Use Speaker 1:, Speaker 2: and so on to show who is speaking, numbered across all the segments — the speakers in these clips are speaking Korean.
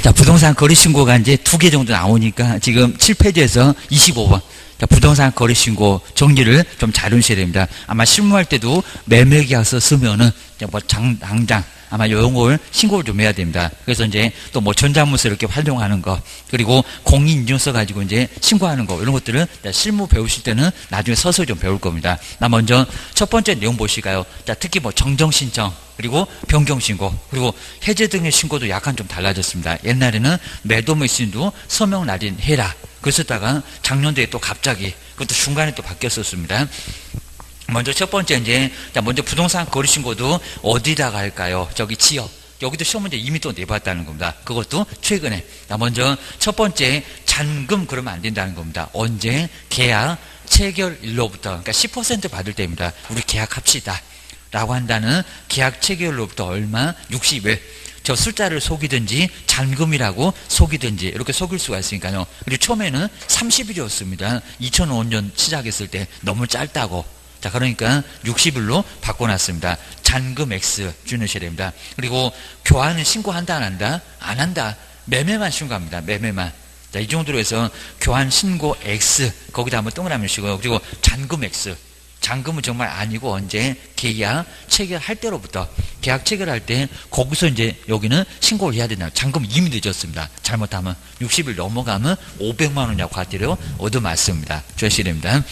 Speaker 1: 자, 부동산 거래 신고가 이제 2개 정도 나오니까 지금 7페이지에서 25번. 자, 부동산 거래 신고 정리를 좀 잘 해주셔야 됩니다. 아마 실무할 때도 매매계약서 쓰면은 뭐 당장 아마 요런 걸 신고를 좀 해야 됩니다. 그래서 이제 또 뭐 전자문서 이렇게 활용하는 거, 그리고 공인인증서 가지고 이제 신고하는 거, 이런 것들은 실무 배우실 때는 나중에 서서 좀 배울 겁니다. 나 먼저 첫 번째 내용 보실까요? 자, 특히 뭐 정정신청, 그리고 변경신고, 그리고 해제 등의 신고도 약간 좀 달라졌습니다. 옛날에는 매도매수인도 서명 날인 해라. 그랬었다가 작년도에 또 갑자기 그것도 중간에 또 바뀌었었습니다. 먼저 첫 번째 이제 먼저 부동산 거래 신고도 어디다가 할까요? 저기 지역. 여기도 시험 문제 이미 또 내봤다는 겁니다. 그것도 최근에. 먼저 첫 번째 잔금 그러면 안 된다는 겁니다. 언제? 계약 체결일로부터, 그러니까 10% 받을 때입니다. 우리 계약합시다 라고 한다는 계약 체결일로부터 얼마? 60일. 저 숫자를 속이든지 잔금이라고 속이든지 이렇게 속일 수가 있으니까요. 그리고 처음에는 30일이었습니다. 2005년 시작했을 때 너무 짧다고. 자, 그러니까 60일로 바꿔놨습니다. 잔금 X 주셔야 됩니다. 그리고 교환은 신고한다 안 한다? 안 한다. 매매만 신고합니다. 매매만. 자, 이 정도로 해서 교환 신고 X 거기다 한번 동그라미 치고요. 그리고 잔금 X. 잔금은 정말 아니고 언제? 계약 체결할 때로부터. 계약 체결할 때 거기서 이제 여기는 신고를 해야 된다. 잔금 이미 늦었습니다. 잘못하면 60일 넘어가면 500만 원이라고 과태료 얻어맞습니다. 주셔야 됩니다.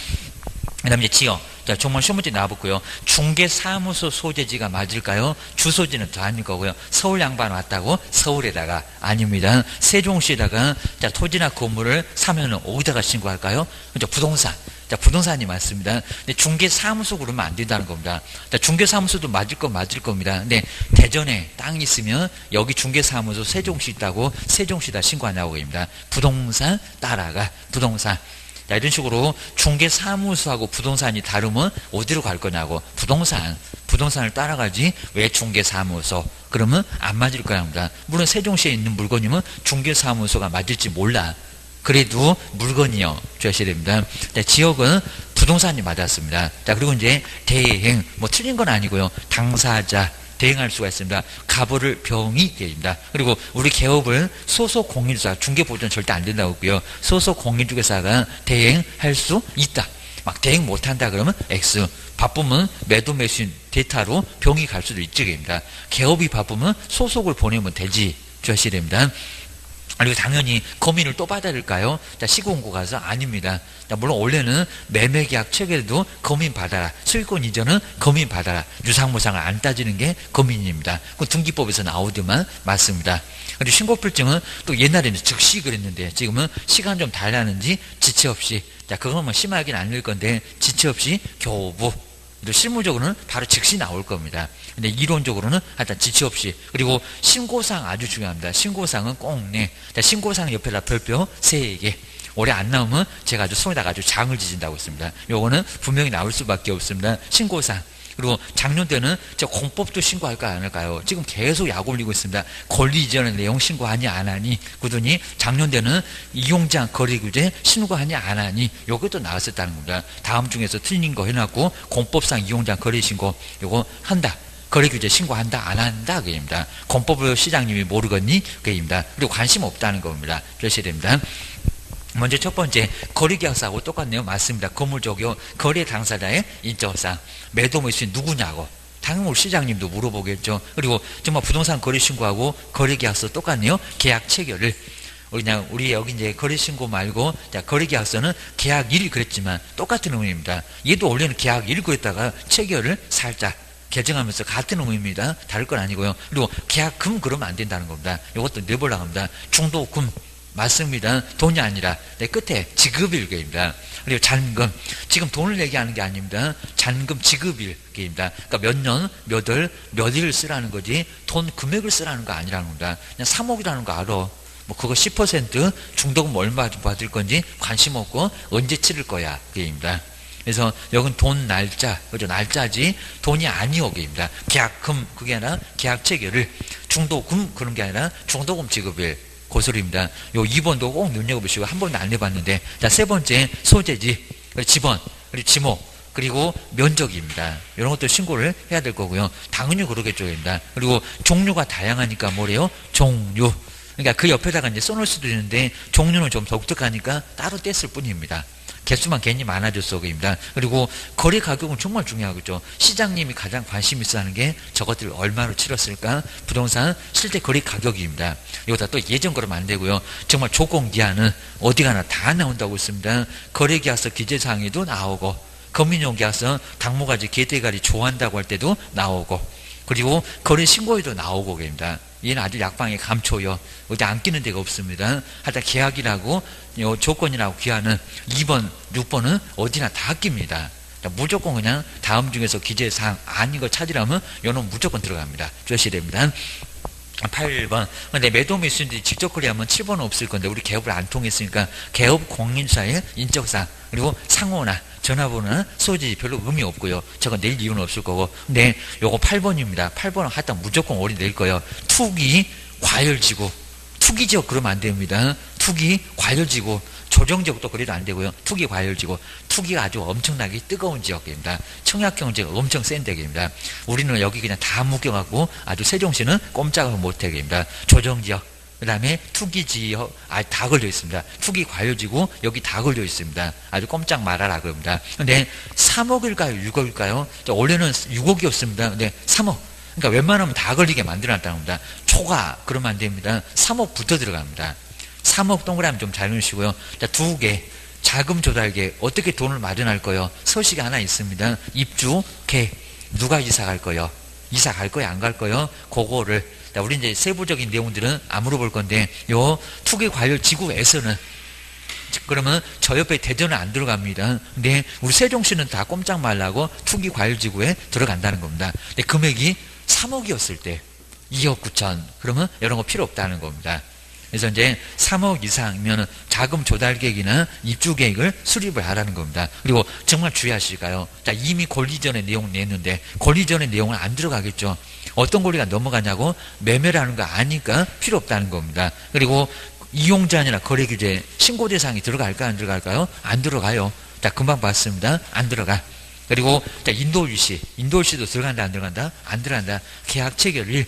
Speaker 1: 그 다음에 이제 지역. 자, 정말 시험 문제 나와볼고요. 중개사무소 소재지가 맞을까요? 주소지는 더 아닐 거고요. 서울 양반 왔다고 서울에다가 아닙니다. 세종시에다가 자, 토지나 건물을 사면은 어디다가 신고할까요? 그죠? 부동산. 자, 부동산이 맞습니다. 근데 중개사무소 그러면 안 된다는 겁니다. 자, 중개사무소도 맞을 건 맞을 겁니다. 근데 대전에 땅이 있으면 여기 중개사무소 세종시 있다고 세종시다 신고하냐고 합니다. 부동산 따라가. 부동산. 자, 이런 식으로 중개사무소하고 부동산이 다르면 어디로 갈 거냐고. 부동산을 따라가지 왜 중개사무소. 그러면 안 맞을 거랍니다. 물론 세종시에 있는 물건이면 중개사무소가 맞을지 몰라. 그래도 물건이요 주셔야 됩니다. 자, 지역은 부동산이 맞았습니다. 자, 그리고 이제 대행 뭐 틀린 건 아니고요. 당사자 대행할 수가 있습니다. 가보를 병이 됩니다. 그리고 우리 개업을 소속 공인주사 중개보조는 절대 안 된다고 했고요. 소속 공인중개사가 대행할 수 있다. 막 대행 못한다 그러면 X. 바쁘면 매도 매수인 데이터로 병이 갈 수도 있지 됩니다. 개업이 바쁘면 소속을 보내면 되지 주셔야 됩니다. 그리고 당연히 검인을 또 받아야 될까요? 자, 시공고 가서 아닙니다. 자, 물론 원래는 매매계약 체결도 검인 받아라. 소유권 이전은 검인 받아라. 유상무상을 안 따지는 게 검인입니다. 그 등기법에서 나오더만 맞습니다. 그리고 신고필증은 또 옛날에는 즉시 그랬는데 지금은 시간 좀 달라는지 지체 없이. 자, 그건 뭐 심하긴 아닐 건데 지체 없이 교부. 실무적으로는 바로 즉시 나올 겁니다. 근데 이론적으로는 하여튼 지체 없이. 그리고 신고사항 아주 중요합니다. 신고사항은 꼭 내. 자, 신고사항 옆에다 별표 3개. 올해 안 나오면 제가 아주 손에다가 아주 장을 지진다고 했습니다. 요거는 분명히 나올 수밖에 없습니다. 신고사항. 그리고 작년 때는 저 공법도 신고할까 안 할까요? 지금 계속 약 올리고 있습니다. 권리 이전의 내용 신고하니 안 하니. 그러더니 작년 때는 이용장 거래 규제 신고하니 안 하니. 요것도 나왔었다는 겁니다. 다음 중에서 틀린 거 해놨고 공법상 이용장 거래 신고 요거 한다. 거래 규제 신고한다 안 한다 그입니다. 공법을 시장님이 모르겠니 그입니다. 그리고 관심 없다는 겁니다. 그러셔야 됩니다. 먼저 첫 번째 거래계약서하고 똑같네요. 맞습니다. 건물적이요. 거래 당사자의 인적사항. 매도 매수인 누구냐고. 당연히 우리 시장님도 물어보겠죠. 그리고 정말 부동산 거래 신고하고 거래계약서 똑같네요. 계약 체결을. 그냥 우리 여기 이제 거래 신고 말고 자, 거래계약서는 계약일 그랬지만 똑같은 의미입니다. 얘도 원래는 계약일 그랬다가 체결을 살짝 개정하면서 같은 의미입니다. 다를 건 아니고요. 그리고 계약금 그러면 안 된다는 겁니다. 이것도 내보려고 합니다. 중도금. 맞습니다. 돈이 아니라 내 끝에 지급일계입니다. 그리고 잔금. 지금 돈을 얘기하는 게 아닙니다. 잔금 지급일계입니다. 그러니까 몇 년, 몇 월, 몇 일을 쓰라는 거지 돈 금액을 쓰라는 거 아니라는 겁니다. 그냥 3억이라는 거 알아. 뭐 그거 10% 중도금 얼마 받을 건지 관심 없고 언제 치를 거야. 그게입니다. 그래서 여긴 돈 날짜, 그죠? 날짜지 돈이 아니오게입니다. 계약금 그게 아니라 계약 체결을 중도금 그런 게 아니라 중도금 지급일. 고소리입니다. 요 2번도 꼭 눈여겨보시고 한 번도 안 해봤는데 자, 세 번째 소재지, 지번, 그리고 지목, 그리고 면적입니다. 이런 것도 신고를 해야 될 거고요. 당연히 그러겠죠. 입니다. 그리고 종류가 다양하니까 뭐래요? 종류. 그러니까 그 옆에다가 이제 써놓을 수도 있는데 종류는 좀 독특하니까 따로 뗐을 뿐입니다. 개수만 괜히 많아졌어, 그입니다. 그리고 거래 가격은 정말 중요하겠죠. 시장님이 가장 관심 있어 하는 게 저것들 얼마로 치렀을까? 부동산 실제 거래 가격입니다. 이거다 또 예전 거라면 안 되고요. 정말 조건 기한은 어디 가나 다 나온다고 있습니다. 거래계약서 기재사항에도 나오고, 검민용계약서 당모가지 개대가리 좋아한다고 할 때도 나오고, 그리고 거래 신고에도 나오고 그입니다. 얘는 아주 약방의 감초요. 어디 안 끼는 데가 없습니다. 하여튼 계약이라고 요 조건이라고 기한은 2번, 6번은 어디나 다 낍니다. 무조건 그냥 다음 중에서 기재사항 아닌 거 찾으려면 요는 무조건 들어갑니다. 주셔야 됩니다. 8번. 근데 매도 매수인들이 직접 거래하면 7번은 없을 건데 우리 개업을 안 통했으니까 개업 공인사의 인적사항 그리고 상호나 전화번호는 소지 별로 의미 없고요. 저건 낼 이유는 없을 거고. 근데 요거 8번입니다. 8번은 하여튼 무조건 올이 낼 거예요. 투기, 과열지구. 투기지역 그러면 안 됩니다. 투기, 과열지구. 조정지역도 그래도 안 되고요. 투기, 과열지구. 투기가 아주 엄청나게 뜨거운 지역입니다. 청약경제가 엄청 센 데입니다. 우리는 여기 그냥 다 묶여갖고 아주 세종시는 꼼짝을 못하게입니다. 조정지역. 그 다음에 투기지역, 다 걸려 있습니다. 투기 과열지구, 여기 다 걸려 있습니다. 아주 꼼짝 말아라, 그럽니다. 근데 3억일까요? 6억일까요? 원래는 6억이었습니다. 근데 3억. 그러니까 웬만하면 다 걸리게 만들어놨다는 겁니다. 초과, 그러면 안 됩니다. 3억부터 들어갑니다. 3억 동그라미 좀 잘 넣으시고요. 자, 2개. 자금 조달계. 어떻게 돈을 마련할 거요? 서식이 하나 있습니다. 입주, 개. 누가 이사 갈 거요? 이사 갈 거요? 안 갈 거요? 그거를. 우리 이제 세부적인 내용들은 안 물어볼 건데, 요 투기 과열 지구에서는, 그러면 저 옆에 대전은 안 들어갑니다. 근데 우리 세종시는 다 꼼짝 말라고 투기 과열 지구에 들어간다는 겁니다. 근데 금액이 3억이었을 때, 2억 9천. 그러면 이런 거 필요 없다는 겁니다. 그래서 이제 3억 이상이면 자금 조달 계획이나 입주 계획을 수립을 하라는 겁니다. 그리고 정말 주의하실까요? 자, 이미 권리전의 내용 냈는데 권리전의 내용은 안 들어가겠죠. 어떤 권리가 넘어가냐고 매매라는 거 아니까 필요 없다는 겁니다. 그리고 이용자나 거래 규제 신고 대상이 들어갈까 안 들어갈까요? 안 들어가요. 자, 금방 봤습니다. 안 들어가. 그리고 자, 인도일시도 들어간다 안 들어간다? 안 들어간다. 계약 체결일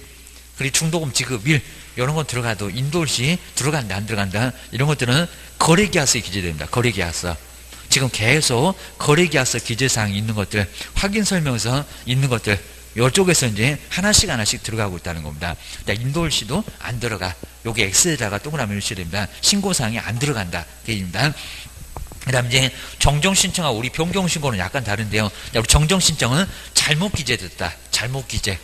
Speaker 1: 그리고 중도금 지급 일 이런 건 들어가도 인도일시 들어간다 안 들어간다 이런 것들은 거래계약서에 기재됩니다. 거래계약서. 지금 계속 거래계약서 기재사항이 있는 것들 확인설명서 있는 것들 이쪽에서 이제 하나씩 들어가고 있다는 겁니다. 인도일시도 안 들어가. 요게 X에다가 동그라미 넣으셔야 됩니다. 신고사항이 안 들어간다. 그입니다. 그 다음 이제 정정신청하고 우리 변경신고는 약간 다른데요. 우리 정정신청은 잘못 기재됐다. 잘못 기재.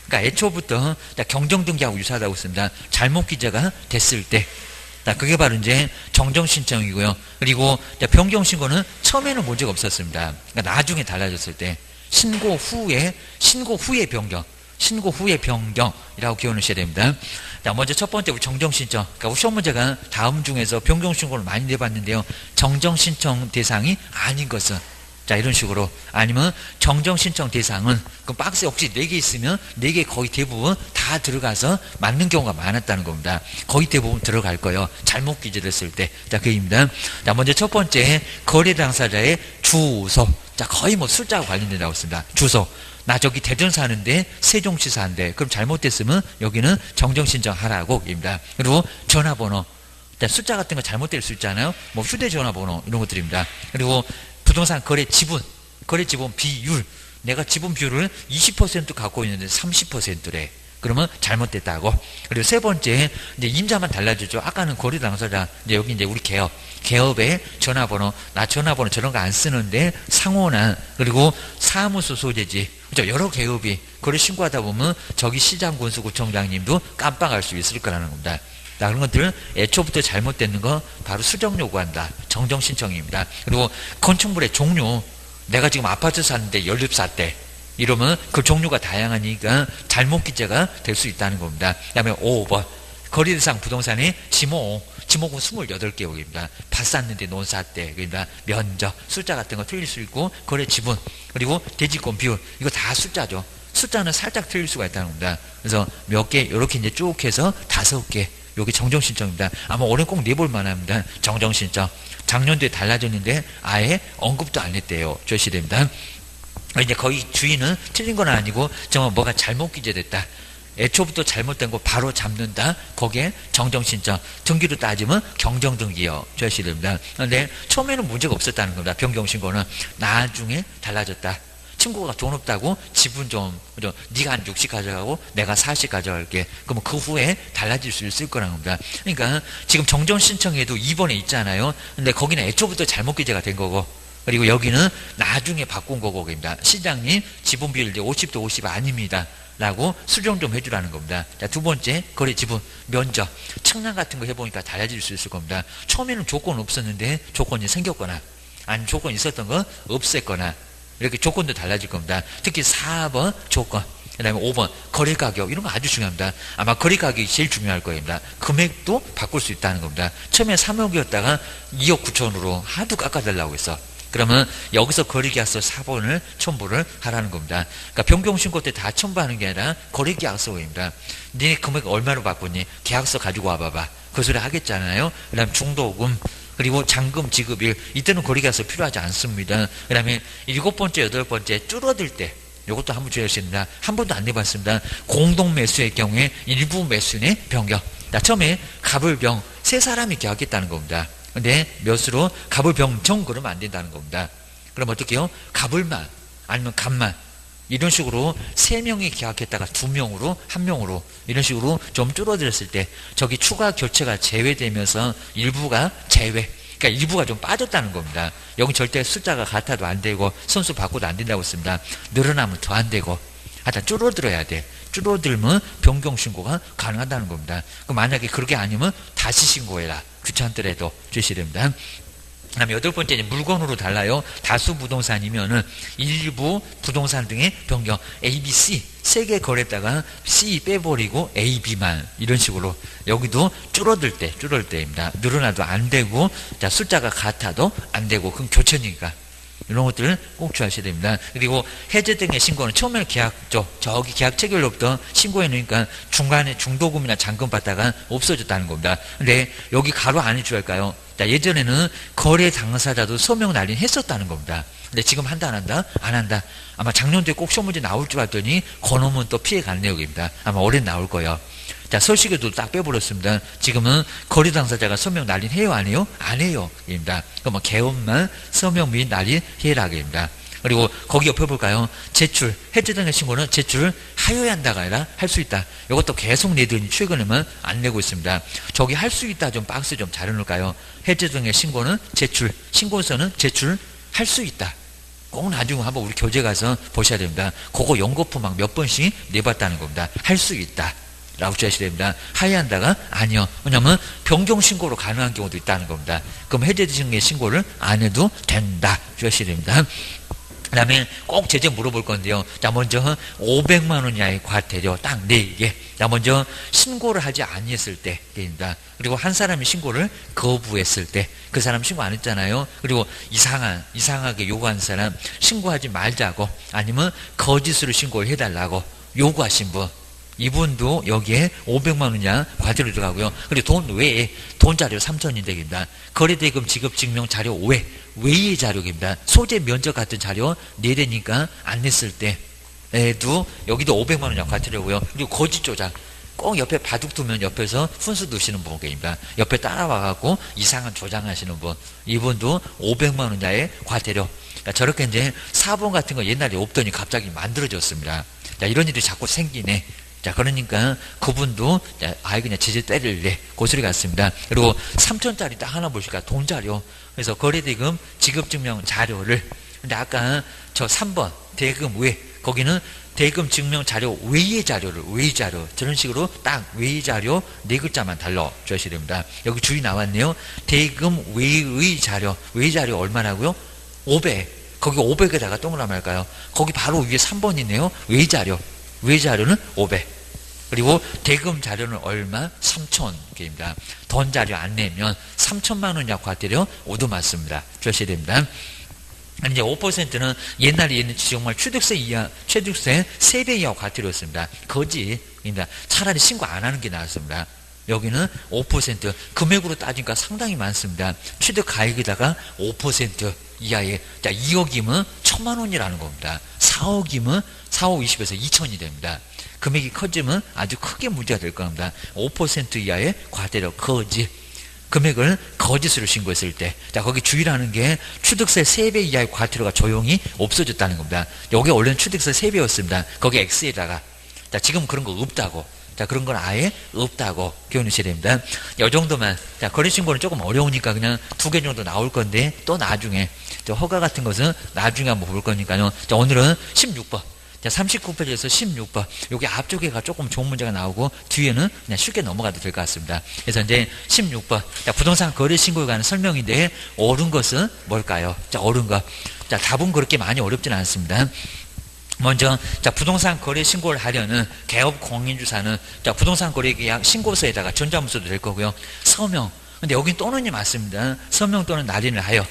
Speaker 1: 그러니까 애초부터 경정등기하고 유사하다고 있습니다. 잘못 기재가 됐을 때. 그게 바로 이제 정정신청이고요. 그리고 변경신고는 처음에는 문제가 없었습니다. 그러니까 나중에 달라졌을 때. 신고 후에 변경. 신고 후에 변경이라고 기억하셔야 됩니다. 자, 먼저 첫 번째 우리 정정신청. 그러니까 우리 시험 문제가 다음 중에서 변경신고를 많이 내봤는데요. 정정신청 대상이 아닌 것은 자, 이런 식으로. 아니면 정정신청 대상은 그 박스에 혹시 4개 있으면 4개 거의 대부분 다 들어가서 맞는 경우가 많았다는 겁니다. 거의 대부분 들어갈 거예요. 잘못 기재됐을 때. 자, 그입니다. 자, 먼저 첫 번째 거래 당사자의 주소. 자, 거의 뭐 숫자와 관련된다고 했습니다. 주소. 나 저기 대전 사는데 세종시 사는데 그럼 잘못됐으면 여기는 정정신청 하라고 입니다. 그리고 전화번호. 자, 숫자 같은 거 잘못될 수 있잖아요. 뭐 휴대전화번호 이런 것들입니다. 그리고 부동산 거래 지분 비율. 내가 지분 비율을 20% 갖고 있는데 30%래. 그러면 잘못됐다고. 그리고 세 번째, 이제 임자만 달라지죠. 아까는 거래 당사자. 이제 여기 이제 우리 개업의 전화번호. 나 전화번호 저런 거 안 쓰는데 상호나, 그리고 사무소 소재지. 그죠? 여러 개업이 거래 신고하다 보면 저기 시장군수구청장님도 깜빡할 수 있을 거라는 겁니다. 자, 그런 것들은 애초부터 잘못되는 거 바로 수정 요구한다. 정정신청입니다. 그리고 건축물의 종류. 내가 지금 아파트 사는데 연립사대. 이러면 그 종류가 다양하니까 잘못 기재가 될 수 있다는 겁니다. 그 다음에 5번. 거래대상 부동산의 지목은 28개국입니다. 밭 샀는데 논 샀대. 그러니까 면적, 숫자 같은 거 틀릴 수 있고, 거래 지분, 그리고 대지권 비율. 이거 다 숫자죠. 숫자는 살짝 틀릴 수가 있다는 겁니다. 그래서 몇 개, 이렇게 이제 쭉 해서 5개. 여기 정정신청입니다. 아마 올해 꼭 내볼 만합니다. 정정신청. 작년도에 달라졌는데 아예 언급도 안 했대요. 주셔야 됩니다. 이제 거의 주의는 틀린 건 아니고 정말 뭐가 잘못 기재됐다. 애초부터 잘못된 거 바로 잡는다. 거기에 정정신청. 등기로 따지면 경정등기요. 주셔야 됩니다. 그런데 처음에는 문제가 없었다는 겁니다. 변경신고는. 나중에 달라졌다. 친구가 돈 없다고 지분 좀, 네가 한 60 가져가고 내가 40 가져갈게. 그러면 그 후에 달라질 수 있을 거라는 겁니다. 그러니까 지금 정정신청에도 2번에 있잖아요. 근데 거기는 애초부터 잘못 기재가 된 거고, 그리고 여기는 나중에 바꾼 거고, 입니다. 시장님, 지분 비율 이제 50대 50 아닙니다. 라고 수정 좀 해주라는 겁니다. 자, 두 번째, 거래 지분, 면적, 측량 같은 거 해보니까 달라질 수 있을 겁니다. 처음에는 조건 없었는데 조건이 생겼거나, 아니면 조건이 있었던 거 없앴거나, 이렇게 조건도 달라질 겁니다. 특히 4번 조건, 그 다음에 5번 거래 가격, 이런 거 아주 중요합니다. 아마 거래 가격이 제일 중요할 겁니다. 금액도 바꿀 수 있다는 겁니다. 처음에 3억이었다가 2억 9천으로 하도 깎아달라고 했어. 그러면 여기서 거래계약서 4번을 첨부를 하라는 겁니다. 그러니까 변경신고 때 다 첨부하는 게 아니라 거래계약서입니다. 니네 금액 얼마로 바꾸니? 계약서 가지고 와봐봐. 그 소리 하겠잖아요. 그 다음 중도금, 그리고 잔금 지급일, 이때는 거래계약서 필요하지 않습니다. 그 다음에 7번째, 8번째 줄어들 때, 이것도 한번 주의하십니다. 한 번도 안 내봤습니다. 공동매수의 경우에 일부 매수인의 변경. 처음에 갑을병 세 사람이 계약했다는 겁니다. 근데 몇으로 갑을병정 그러면 안 된다는 겁니다. 그럼 어떻게 해요? 갑을만 아니면 갑만, 이런 식으로 3명이 계약했다가 2명으로 1명으로 이런 식으로 좀 줄어들었을 때 저기 추가 교체가 제외되면서 일부가 제외, 그러니까 일부가 좀 빠졌다는 겁니다. 여기 절대 숫자가 같아도 안 되고 선수 바꿔도 안 된다고 했습니다. 늘어나면 더 안 되고 하여튼 줄어들어야 돼. 줄어들면 변경신고가 가능하다는 겁니다. 그럼 만약에 그렇게 아니면 다시 신고해라. 귀찮더라도 주셔야 됩니다. 그 다음에 8번째, 물건으로 달라요. 다수 부동산이면은 일부 부동산 등의 변경, A, B, C 3개 거래했다가 C 빼버리고 A, B만, 이런 식으로 여기도 줄어들 때입니다. 늘어나도 안 되고, 자, 숫자가 같아도 안 되고, 그건 교체니까. 이런 것들을 꼭 주의하셔야 됩니다. 그리고 해제 등의 신고는 처음에는 계약죠. 저기 계약 체결로부터 신고해 놓으니까 중간에 중도금이나 잔금 받다가 없어졌다는 겁니다. 근데 여기 가로 안에 주의할까요? 자, 예전에는 거래 당사자도 서명 날인 했었다는 겁니다. 근데 지금 한다 안 한다? 안 한다. 아마 작년도에 꼭 시험 문제 나올 줄 알았더니 그놈은 또 피해간 내용입니다. 아마 올해 나올 거예요. 자, 서식에도 딱 빼버렸습니다. 지금은 거래 당사자가 서명 날인 해요 안 해요? 안 해요. 입니다. 그러면 개업만 서명 및 날인 해라입니다. 그리고 거기 옆에 볼까요? 제출, 해제 등의 신고는 제출을 하여야 한다가 아니라 할 수 있다. 이것도 계속 내더니 최근에만 안 내고 있습니다. 저기 할 수 있다 좀 박스 좀 잘 해놓을까요? 해제 등의 신고는 제출, 신고서는 제출 할 수 있다. 꼭 나중에 한번 우리 교재 가서 보셔야 됩니다. 그거 연거푸 막 몇 번씩 내봤다는 겁니다. 할 수 있다 라고 주셔야 됩니다. 하야한다가 아니요. 왜냐하면 변경신고로 가능한 경우도 있다는 겁니다. 그럼 해제 등의 신고를 안 해도 된다 주셔야 됩니다. 그 다음에 꼭 제재 물어볼 건데요. 자, 먼저 500만 원 이하의 과태료 딱 4개. 자, 먼저 신고를 하지 아니했을 때입니다. 그리고 한 사람이 신고를 거부했을 때, 그 사람 신고 안 했잖아요. 그리고 이상하게 요구한 사람 신고하지 말자고, 아니면 거짓으로 신고를 해달라고 요구하신 분, 이분도 여기에 500만 원 이하 과태료 들어가고요. 그리고 돈 외에 돈 자료 3,000원 되겠습니다. 거래대금 지급 증명 자료 외의 자료입니다. 소재 면적 같은 자료 내되니까 안 냈을 때에도 여기도 500만 원 이하 과태료고요. 그리고 거짓 조작, 꼭 옆에 바둑 두면 옆에서 훈수 두시는 분입니다. 옆에 따라와갖고 이상한 조장하시는 분, 이분도 500만 원 이하의 과태료. 그러니까 저렇게 이제 사본 같은 거 옛날에 없더니 갑자기 만들어졌습니다. 자, 이런 일이 자꾸 생기네. 자, 그러니까 그분도 그냥 제재 때릴래, 그 소리 같습니다. 그리고 3,000짜리 딱 하나 보실까? 돈 자료. 그래서 거래대금 지급증명 자료를, 근데 아까 저 3번 대금 외, 거기는 대금 증명 자료 외의 자료를, 외의 자료, 저런 식으로 딱 외의 자료 4글자만 달러 주셔야 됩니다. 여기 주의 나왔네요. 대금 외의 자료, 외의 자료 얼마라고요? 500. 거기 500에다가 동그라미 할까요? 거기 바로 위에 3번 있네요. 외의 자료, 외의 자료는 500. 그리고 대금 자료는 얼마? 3,000개입니다. 돈 자료 안 내면 3,000만 원 이하 과태료 오도 맞습니다. 주셔야 됩니다. 이제 5%는 옛날에 정말 취득세 이하, 취득세 3배 이하 과태료였습니다. 거짓입니다. 차라리 신고 안 하는 게 나았습니다. 여기는 5%. 금액으로 따지니까 상당히 많습니다. 취득 가액에다가 5% 이하의, 자, 2억이면 1,000만 원이라는 겁니다. 4억이면 4억 20에서 2천이 됩니다. 금액이 커지면 아주 크게 문제가 될 겁니다. 5% 이하의 과태료, 거짓. 금액을 거짓으로 신고했을 때, 자, 거기 주의라는 게 취득세 3배 이하의 과태료가 조용히 없어졌다는 겁니다. 여기 원래는 취득세 3배였습니다. 거기 X에다가. 자, 지금 그런 거 없다고. 자, 그런 건 아예 없다고 기억하셔야 됩니다. 이 정도만. 자, 거래신고는 조금 어려우니까 그냥 2개 정도 나올 건데, 또 나중에, 허가 같은 것은 나중에 한번 볼 거니까요. 자, 오늘은 16번. 자, 39페이지에서 16번. 여기 앞쪽에가 조금 좋은 문제가 나오고, 뒤에는 그냥 쉽게 넘어가도 될 것 같습니다. 그래서 이제 16번. 자, 부동산 거래 신고에 관한 설명인데, 옳은 것은 뭘까요? 자, 옳은 것. 자, 답은 그렇게 많이 어렵진 않습니다. 먼저, 자, 부동산 거래 신고를 하려는 개업 공인주사는, 자, 부동산 거래 계약 신고서에다가 전자문서도 될 거고요. 서명. 근데 여긴 또는이 맞습니다. 서명 또는 날인을 하여.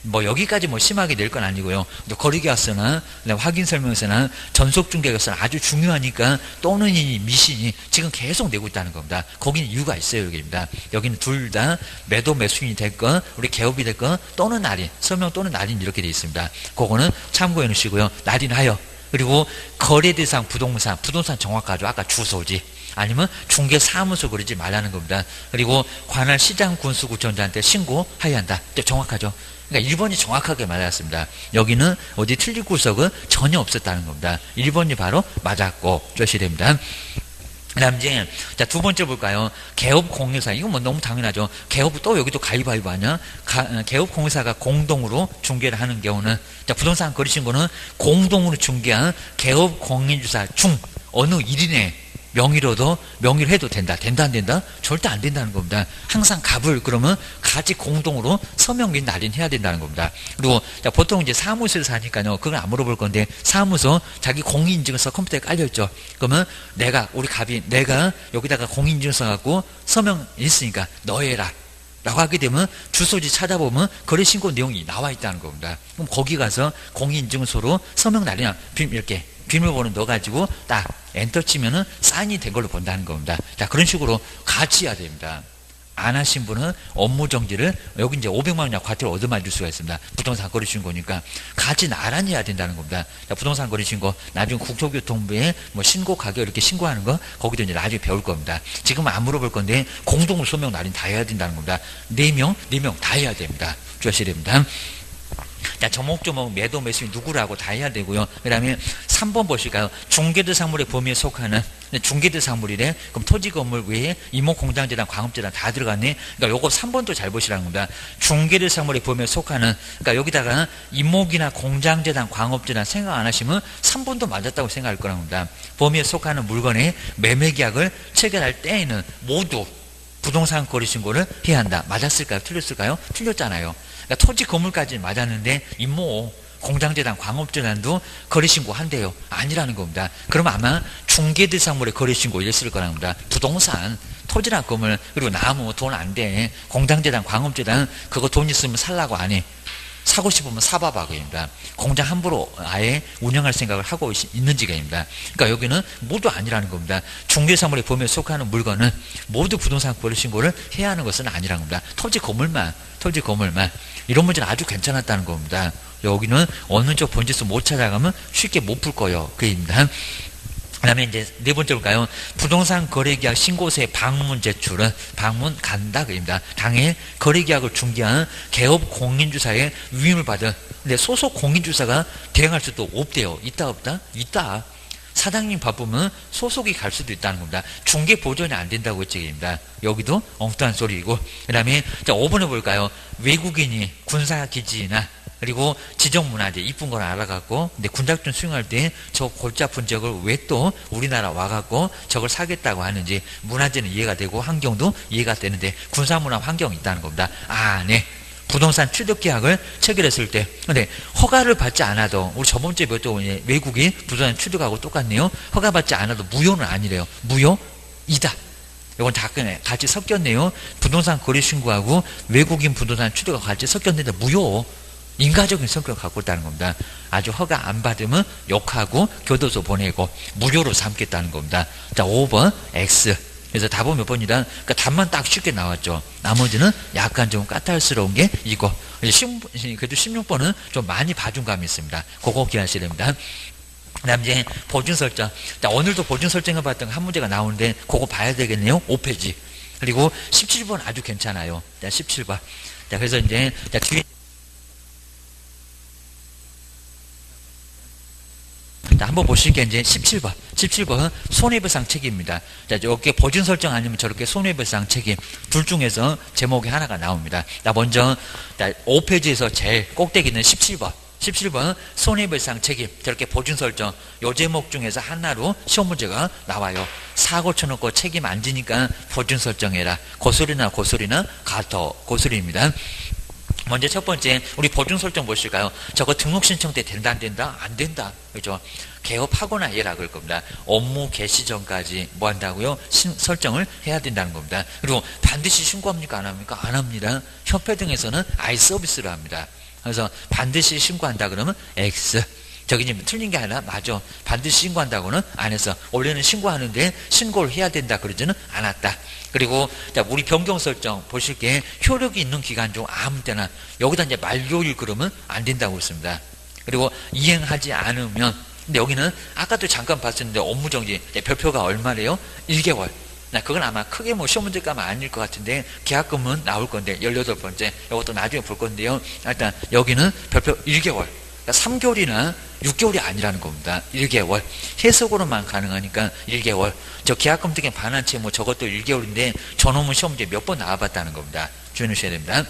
Speaker 1: 뭐 여기까지 뭐 심하게 낼 건 아니고요. 거래계약서나 확인설명서나 전속중개계약서는 아주 중요하니까 또는이 미신이 지금 계속 내고 있다는 겁니다. 거기는 이유가 있어요. 여기입니다. 여기는 둘 다 매도 매수인이 됐건 우리 개업이 됐건 또는 날인, 서명 또는 날인 이렇게 되어 있습니다. 그거는 참고해 놓으시고요. 날인하여. 그리고 거래대상 부동산 정확하죠. 아까 주소지. 아니면 중개사무소 그러지 말라는 겁니다. 그리고 관할 시장군수구청장한테 신고해야 한다. 정확하죠. 그러니까 1번이 정확하게 맞았습니다. 여기는 어디 틀릴 구석은 전혀 없었다는 겁니다. 1번이 바로 맞았고 조셔야 됩니다. 그 다음 이제, 자, 두 번째 볼까요? 개업공유사. 이건 뭐 너무 당연하죠. 개업 또 여기도 가위바위보 하냐? 개업공유사가 공동으로 중개를 하는 경우는, 자, 부동산 거래신고는 공동으로 중개한 개업공인주사 중 어느 1인의 명의로도 명의를 해도 된다. 된다 안 된다? 절대 안 된다는 겁니다. 항상 갑을 그러면 같이 공동으로 서명 및 날인해야 된다는 겁니다. 그리고 자, 보통 이제 사무소에서 하니까요. 그건 안 물어볼 건데 사무소 자기 공인인증서 컴퓨터에 깔려있죠. 그러면 우리 갑이 내가 여기다가 공인인증서 갖고 서명 있으니까 너 해라 라고 하게 되면 주소지 찾아보면 거래신고 내용이 나와 있다는 겁니다. 그럼 거기 가서 공인인증서로 서명 날이나 이렇게 비밀번호 넣어가지고 딱 엔터 치면은 사인이 된 걸로 본다는 겁니다. 자, 그런 식으로 같이 해야 됩니다. 안 하신 분은 업무 정지를, 여기 이제 500만 원이나 과태료 얻어맞을 수가 있습니다. 부동산 거래신고니까 같이 나란히 해야 된다는 겁니다. 자, 부동산 거래신고 나중에 국토교통부에 뭐 신고 가격 이렇게 신고하는 거 거기도 이제 나중에 배울 겁니다. 지금은 안 물어볼 건데 공동으로 서명 날인 다 해야 된다는 겁니다. 4명 다 해야 됩니다. 주셔야 됩니다. 자, 조목조목 매도 매수인 누구라고 다 해야 되고요. 그 다음에 3번 보실까요? 중개대상물의 범위에 속하는, 중개대상물이래. 그럼 토지 건물 외에 임목공장재단, 광업재단 다 들어갔네. 그러니까 요거 3번도 잘 보시라는 겁니다. 중개대상물의 범위에 속하는, 그러니까 여기다가 임목이나 공장재단, 광업재단 생각 안 하시면 3번도 맞았다고 생각할 거라는 겁니다. 범위에 속하는 물건의 매매계약을 체결할 때에는 모두 부동산 거래신고를 해야 한다. 맞았을까요? 틀렸을까요? 틀렸잖아요. 그러니까 토지 건물까지는 맞았는데 임모, 공장재단, 광업재단도 거래신고 한대요. 아니라는 겁니다. 그러면 아마 중개대상물의 거래신고 이랬을 거라는 겁니다. 부동산, 토지나 건물, 그리고 나무 돈 안 돼. 공장재단, 광업재단 그거 돈 있으면 살라고 안 해. 사고 싶으면 사봐봐입니다. 공장 함부로 아예 운영할 생각을 하고 있는 지경입니다. 그러니까 여기는 모두 아니라는 겁니다. 중개사물의 범위에 속하는 물건은 모두 부동산 거래신고를 해야 하는 것은 아니라는 겁니다. 토지 건물만 이런 문제는 아주 괜찮았다는 겁니다. 여기는 어느 쪽 번지수 못 찾아가면 쉽게 못 풀 거예요. 그입니다. 그 다음에 이제 네 번째 볼까요? 부동산 거래계약 신고서의 방문 제출은 방문 간다 그입니다. 당일 거래계약을 중개한 개업 공인주사의 위임을 받은, 근데 소속 공인주사가 대행할 수도 없대요. 있다 없다? 있다. 사장님 바쁘면 소속이 갈 수도 있다는 겁니다. 중개 보존이 안 된다고 했지입니다. 여기도 엉뚱한 소리이고. 그 다음에 자 5번에 볼까요? 외국인이 군사기지나 그리고 지정문화재 이쁜 걸 알아갖고 근데 군작전 수용할 때 저 골치 아픈 적을 왜 또 우리나라 와갖고 저걸 사겠다고 하는지 문화재는 이해가 되고 환경도 이해가 되는데 군사문화 환경이 있다는 겁니다. 아, 네. 부동산 취득계약을 체결했을 때 근데 허가를 받지 않아도 우리 저번주에 배웠던 외국인 부동산 취득하고 똑같네요. 허가받지 않아도 무효는 아니래요. 무효이다. 이건 다 같이 섞였네요. 부동산 거래신고하고 외국인 부동산 취득하고 같이 섞였는데 무효. 인가적인 성격을 갖고 있다는 겁니다. 아주 허가 안 받으면 욕하고 교도소 보내고 무효로 삼겠다는 겁니다. 자 5번 X. 그래서 답은 몇 번이다? 그러니까 답만 딱 쉽게 나왔죠. 나머지는 약간 좀 까탈스러운 게 이거. 그래도 16번은 좀 많이 봐준 감이 있습니다. 그거 기억하셔야 됩니다. 그 다음 이제 보증 설정. 자, 오늘도 보증 설정해 봤던 한 문제가 나오는데 그거 봐야 되겠네요. 5페이지. 그리고 17번 아주 괜찮아요. 자, 17번. 자, 그래서 이제 자, 뒤에 자, 한번 보시는 게 이제 17번. 17번 손해배상 책임입니다. 자, 이렇게 보증 설정 아니면 저렇게 손해배상 책임 둘 중에서 제목이 하나가 나옵니다. 자, 먼저 5페이지에서 제일 꼭대기는 17번. 17번 손해배상 책임 저렇게 보증 설정 요 제목 중에서 하나로 시험 문제가 나와요. 사고 쳐놓고 책임 안 지니까 보증 설정해라. 고소리나 같아. 고소리입니다. 먼저 첫 번째 우리 보증 설정 보실까요? 저거 등록 신청 때 된다 안 된다? 안 된다. 그죠? 개업하거나 해라 그럴 겁니다. 업무 개시 전까지 뭐 한다고요? 설정을 해야 된다는 겁니다. 그리고 반드시 신고합니까? 안 합니까? 안 합니다. 협회 등에서는 아예 서비스를 합니다. 그래서 반드시 신고한다 그러면 X. 저기 지금 틀린 게 아니라 맞아. 반드시 신고한다고는 안 했어. 원래는 신고하는데 신고를 해야 된다 그러지는 않았다. 그리고 자, 우리 변경 설정 보실 게 효력이 있는 기간 중 아무 때나 여기다 이제 만료일 그러면 안 된다고 했습니다. 그리고 이행하지 않으면 근데 여기는 아까도 잠깐 봤었는데 업무정지 별표가 얼마래요? 1개월. 그건 아마 크게 뭐 시험 문제감은 아닐 것 같은데 계약금은 나올 건데 18번째 이것도 나중에 볼 건데요. 일단 여기는 별표 1개월. 그러니까 3개월이나 6개월이 아니라는 겁니다. 1개월. 해석으로만 가능하니까 1개월. 저 계약금 등의 반환체 뭐 저것도 1개월인데 저놈은 시험 문제 몇 번 나와봤다는 겁니다. 주의하셔야 됩니다.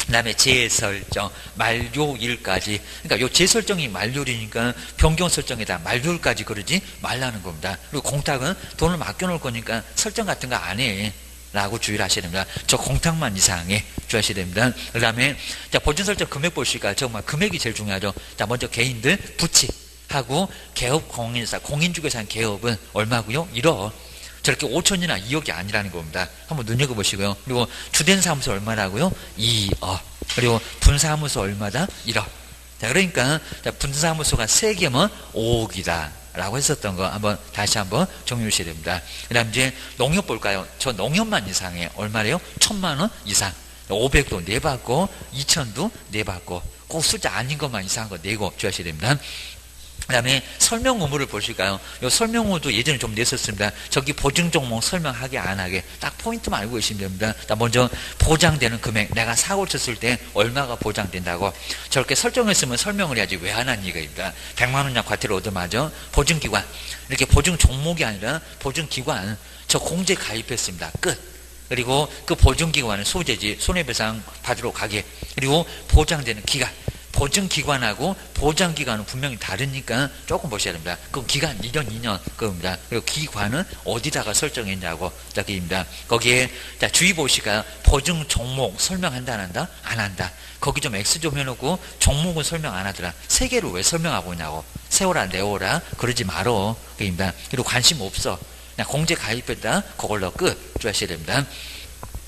Speaker 1: 그 다음에 재설정, 만료일까지. 그러니까 요 재설정이 만료일이니까 변경 설정에다 만료일까지 그러지 말라는 겁니다. 그리고 공탁은 돈을 맡겨놓을 거니까 설정 같은 거 안 해. 라고 주의를 하셔야 됩니다. 저 공탁만 이상해. 주의하셔야 됩니다. 그 다음에, 자, 보증 설정 금액 보실까요? 정말 금액이 제일 중요하죠. 자, 먼저 개인들 부칙하고 개업 공인사, 공인중개사 개업은 얼마고요? 1억. 저렇게 5천이나 2억이 아니라는 겁니다. 한번 눈여겨보시고요. 그리고 주된 사무소 얼마라고요? 2억. 그리고 분사무소 얼마다? 1억. 자, 그러니까, 자, 분사무소가 3개면 5억이다. 라고 했었던 거 다시 한번 정리해 주셔야 됩니다. 그 다음 이제 농협 볼까요? 저 농협만 이상해. 얼마래요? 1,000만원 이상. 500도 내받고, 2,000도 내받고, 꼭 숫자 아닌 것만 이상한 거 내고 주셔야 됩니다. 그 다음에 설명 의무를 보실까요? 요 설명 의무도 예전에 좀 냈었습니다. 저기 보증 종목 설명하게 안 하게 딱 포인트만 알고 계시면 됩니다. 먼저 보장되는 금액 내가 사고 쳤을 때 얼마가 보장된다고 저렇게 설정했으면 설명을 해야지 왜 안 한 얘기입니다. 100만 원이나 과태료 얻어맞아. 보증기관 이렇게 보증 종목이 아니라 보증기관 저 공제 가입했습니다. 끝. 그리고 그 보증기관은 소재지 손해배상 받으러 가게. 그리고 보장되는 기간 보증기관하고 보장기관은 분명히 다르니까 조금 보셔야 됩니다. 그럼 기간 1년, 2년 그겁니다. 그리고 기관은 어디다가 설정했냐고 딱입니다. 거기에 자 주의 보시가 보증 종목 설명한다 안 한다? 안 한다. 거기 좀 X 좀 해놓고 종목은 설명 안 하더라. 세 개를 왜 설명하고 있냐고. 세워라 내워라 그러지 말어. 그입니다. 그리고 관심 없어. 그냥 공제 가입했다 그걸로 끝 주하셔야 됩니다.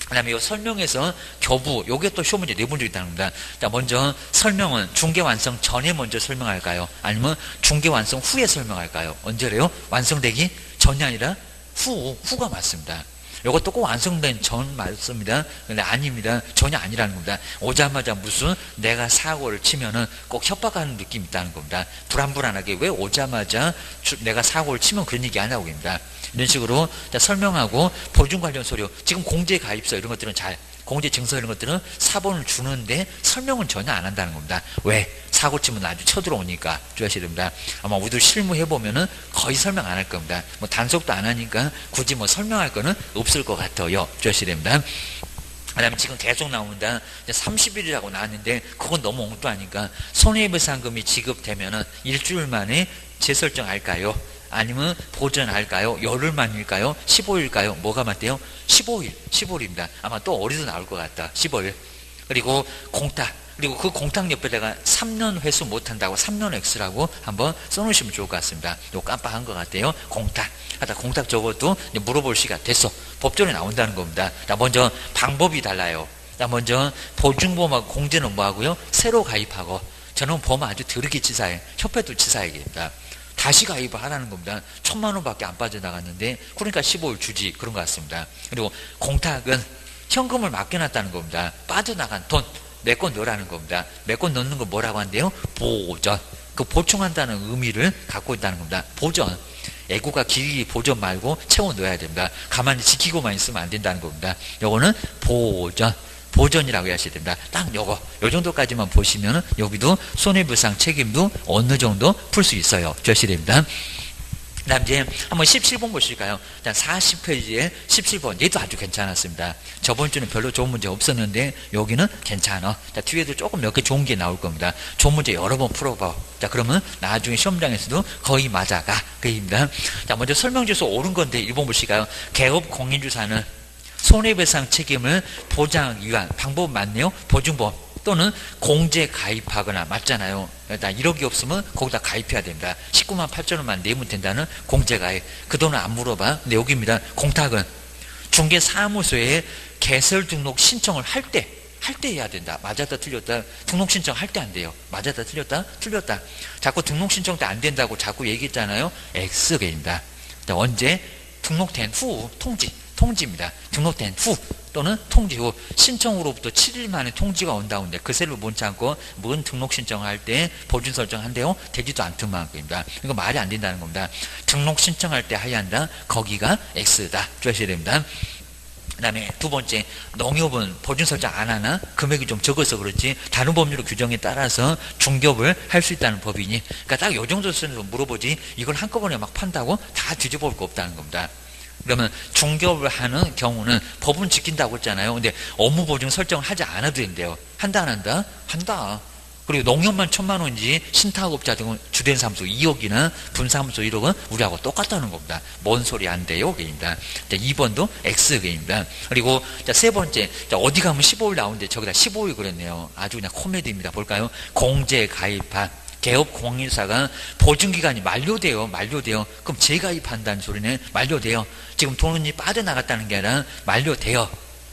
Speaker 1: 그 다음에 이 설명에서 교부, 요게 또 시험 문제 4번 중에 있다는 겁니다. 자, 먼저 설명은 중개 완성 전에 먼저 설명할까요? 아니면 중개 완성 후에 설명할까요? 언제래요? 완성되기 전이 아니라 후가 맞습니다. 이것도 꼭 완성된 전 맞습니다. 근데 아닙니다. 전혀 아니라는 겁니다. 오자마자 무슨 내가 사고를 치면은 꼭 협박하는 느낌이 있다는 겁니다. 불안불안하게 왜 오자마자 내가 사고를 치면 그런 얘기 안 하고 있습니다. 이런 식으로 설명하고 보증 관련 서류, 지금 공제 가입서 이런 것들은 잘 공제 증서 이런 것들은 사본을 주는데 설명은 전혀 안 한다는 겁니다. 왜? 사고 치면 아주 쳐들어오니까 주의하셔야 됩니다. 아마 우리도 실무해보면은 거의 설명 안 할 겁니다. 뭐 단속도 안 하니까 굳이 뭐 설명할 거는 없을 것 같아요. 주의하셔야 됩니다. 그 다음에 지금 계속 나옵니다. 30일이라고 나왔는데 그건 너무 엉뚱하니까 손해배상금이 지급되면은 일주일 만에 재설정할까요? 아니면 보전할까요? 열흘 만일까요? 15일일까요? 뭐가 맞대요? 15일입니다. 아마 또 어디서 나올 것 같다. 15일. 그리고 공탁. 그리고 그 공탁 옆에다가 3년 회수 못한다고 3년 X라고 한번 써놓으시면 좋을 것 같습니다. 이거 깜빡한 것 같아요. 공탁. 하다 공탁 저것도 물어볼 시간 됐어. 법전에 나온다는 겁니다. 자, 먼저 방법이 달라요. 자, 먼저 보증보험하고 공제는 뭐하고요? 새로 가입하고 저는 보험 아주 더럽게 치사해. 협회도 치사하게 됩니다. 다시 가입을 하라는 겁니다. 1,000만 원밖에 안 빠져나갔는데 그러니까 15일 주지 그런 것 같습니다. 그리고 공탁은 현금을 맡겨놨다는 겁니다. 빠져나간 돈 메꿔 넣으라는 겁니다. 메꿔 넣는 걸 뭐라고 한대요? 보전. 그 보충한다는 의미를 갖고 있다는 겁니다. 보전. 애고가 길이 보전 말고 채워 넣어야 됩니다. 가만히 지키고만 있으면 안 된다는 겁니다. 요거는 보전. 보전이라고 하셔야 됩니다. 딱 요거, 요 정도까지만 보시면 여기도 손해배상 책임도 어느 정도 풀 수 있어요. 주셔야 됩니다. 그 다음 이제 한번 17번 보실까요? 40페이지에 17번. 얘도 아주 괜찮았습니다. 저번 주는 별로 좋은 문제 없었는데 여기는 괜찮아. 자, 뒤에도 조금 몇 개 좋은 게 나올 겁니다. 좋은 문제 여러 번 풀어봐. 자, 그러면 나중에 시험장에서도 거의 맞아가. 그입니다. 자, 먼저 설명주소 옳은 건데 1번 보실까요? 개업 공인주사는 손해배상 책임을 보장하기 위한 방법 맞네요. 보증보험 또는 공제 가입하거나 맞잖아요. 일단 1억이 없으면 거기다 가입해야 됩니다. 19만 8천 원만 내면 된다는 공제 가입. 그 돈은 안 물어봐. 근데 여기입니다. 공탁은 중개사무소에 개설 등록 신청을 할 때 해야 된다. 맞았다 틀렸다. 등록 신청할 때 안 돼요. 맞았다 틀렸다 틀렸다. 자꾸 등록 신청 때 안 된다고 자꾸 얘기했잖아요. X개입니다. 언제? 등록된 후 통지입니다. 등록된 후 또는 통지 후 신청으로부터 7일 만에 통지가 온다는데 그새로 못 않고 뭔 등록 신청할 때 보증 설정한대요. 되지도 않던 겁니다. 이거 말이 안 된다는 겁니다. 등록 신청할 때 해야 한다. 거기가 X다. 주셔야 됩니다. 그 다음에 두 번째, 농협은 보증 설정 안 하나? 금액이 좀 적어서 그렇지 다른 법률 규정에 따라서 중개업을 할 수 있다는 법이니 그러니까 딱 요 정도 선에서 물어보지 이걸 한꺼번에 막 판다고 다 뒤집어볼 거 없다는 겁니다. 그러면 중개업을 하는 경우는 법은 지킨다고 했잖아요. 근데 업무 보증 설정을 하지 않아도 된대요. 한다 안 한다? 한다. 그리고 농협만 1,000만 원이지 신탁업자 등은 주된 사무소 2억이나 분사무소 1억은 우리하고 똑같다는 겁니다. 뭔 소리 안 돼요? 그입니다. 2번도 X개입니다. 그리고 세 번째, 어디 가면 15일 나오는데 저기다 15일 그랬네요. 아주 그냥 코미디입니다. 볼까요? 공제 가입한 개업 공인사가 보증기간이 만료돼요. 그럼 재가입한다는 소리는 만료돼요. 지금 돈이 빠져나갔다는 게 아니라 만료돼요.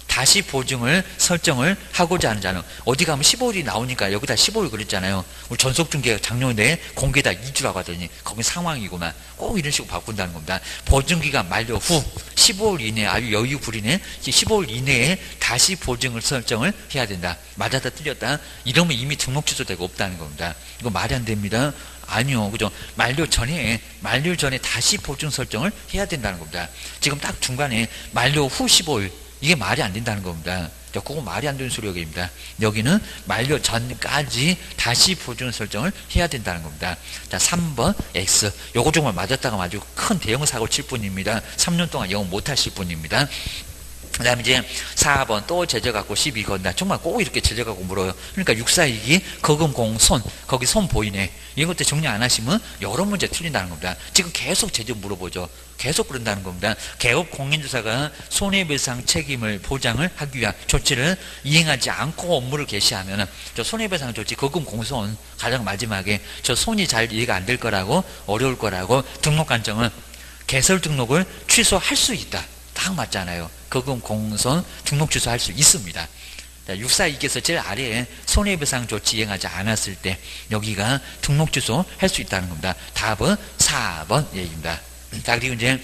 Speaker 1: 다시 보증을 설정을 하고자 하는 자는 어디 가면 15일이 나오니까 여기다 15일 그랬잖아요. 우리 전속중개가 작년에 공개다 2주라고 하더니 거기 상황이구만. 꼭 이런 식으로 바꾼다는 겁니다. 보증기간 만료 후 15일 이내에 아주 여유 부리네. 15일 이내에 다시 보증을 설정을 해야 된다. 맞았다 틀렸다. 이러면 이미 등록 취소되고 없다는 겁니다. 이거 말이 안 됩니다. 아니요. 그죠? 만료 전에 다시 보증 설정을 해야 된다는 겁니다. 지금 딱 중간에 만료 후 15일 이게 말이 안 된다는 겁니다. 그거 말이 안 되는 소리입니다. 여기는 만료 전까지 다시 보증 설정을 해야 된다는 겁니다. 자, 3번 X. 요거 정말 맞았다가 아주 큰 대형 사고 칠 뿐입니다. 3년 동안 영업 못 하실 뿐입니다. 그 다음에 이제 4번 또 제재갖고 12건 나 정말 꼭 이렇게 제재갖고 물어요. 그러니까 642기 거금공손 거기 손 보이네. 이것도 정리 안 하시면 여러 문제 틀린다는 겁니다. 지금 계속 제재 물어보죠. 계속 그런다는 겁니다. 개업 공인주사가 손해배상 책임을 보장을 하기 위한 조치를 이행하지 않고 업무를 개시하면 저 손해배상 조치 거금공손 가장 마지막에 저 손이 잘 이해가 안 될 거라고 어려울 거라고 등록 관청은 개설 등록을 취소할 수 있다. 딱 맞잖아요. 거금 공손 등록 취소할 수 있습니다. 642기에서 제일 아래에 손해배상 조치 이행하지 않았을 때 여기가 등록 취소할 수 있다는 겁니다. 답은 4번 얘기입니다. 자, 그리고 이제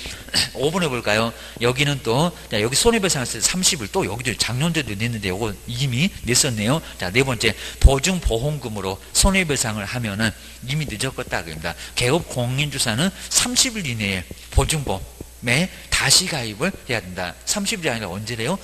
Speaker 1: 5번에 볼까요? 여기는 또 여기 손해배상을 30일 또 여기도 작년도에도 냈는데 요거 이미 냈었네요. 자, 네 번째 보증보험금으로 손해배상을 하면은 이미 늦었겠다 그럽니다. 개업 공인주사는 30일 이내에 보증보험에 다시 가입을 해야 된다. 30일이 아니라 언제래요?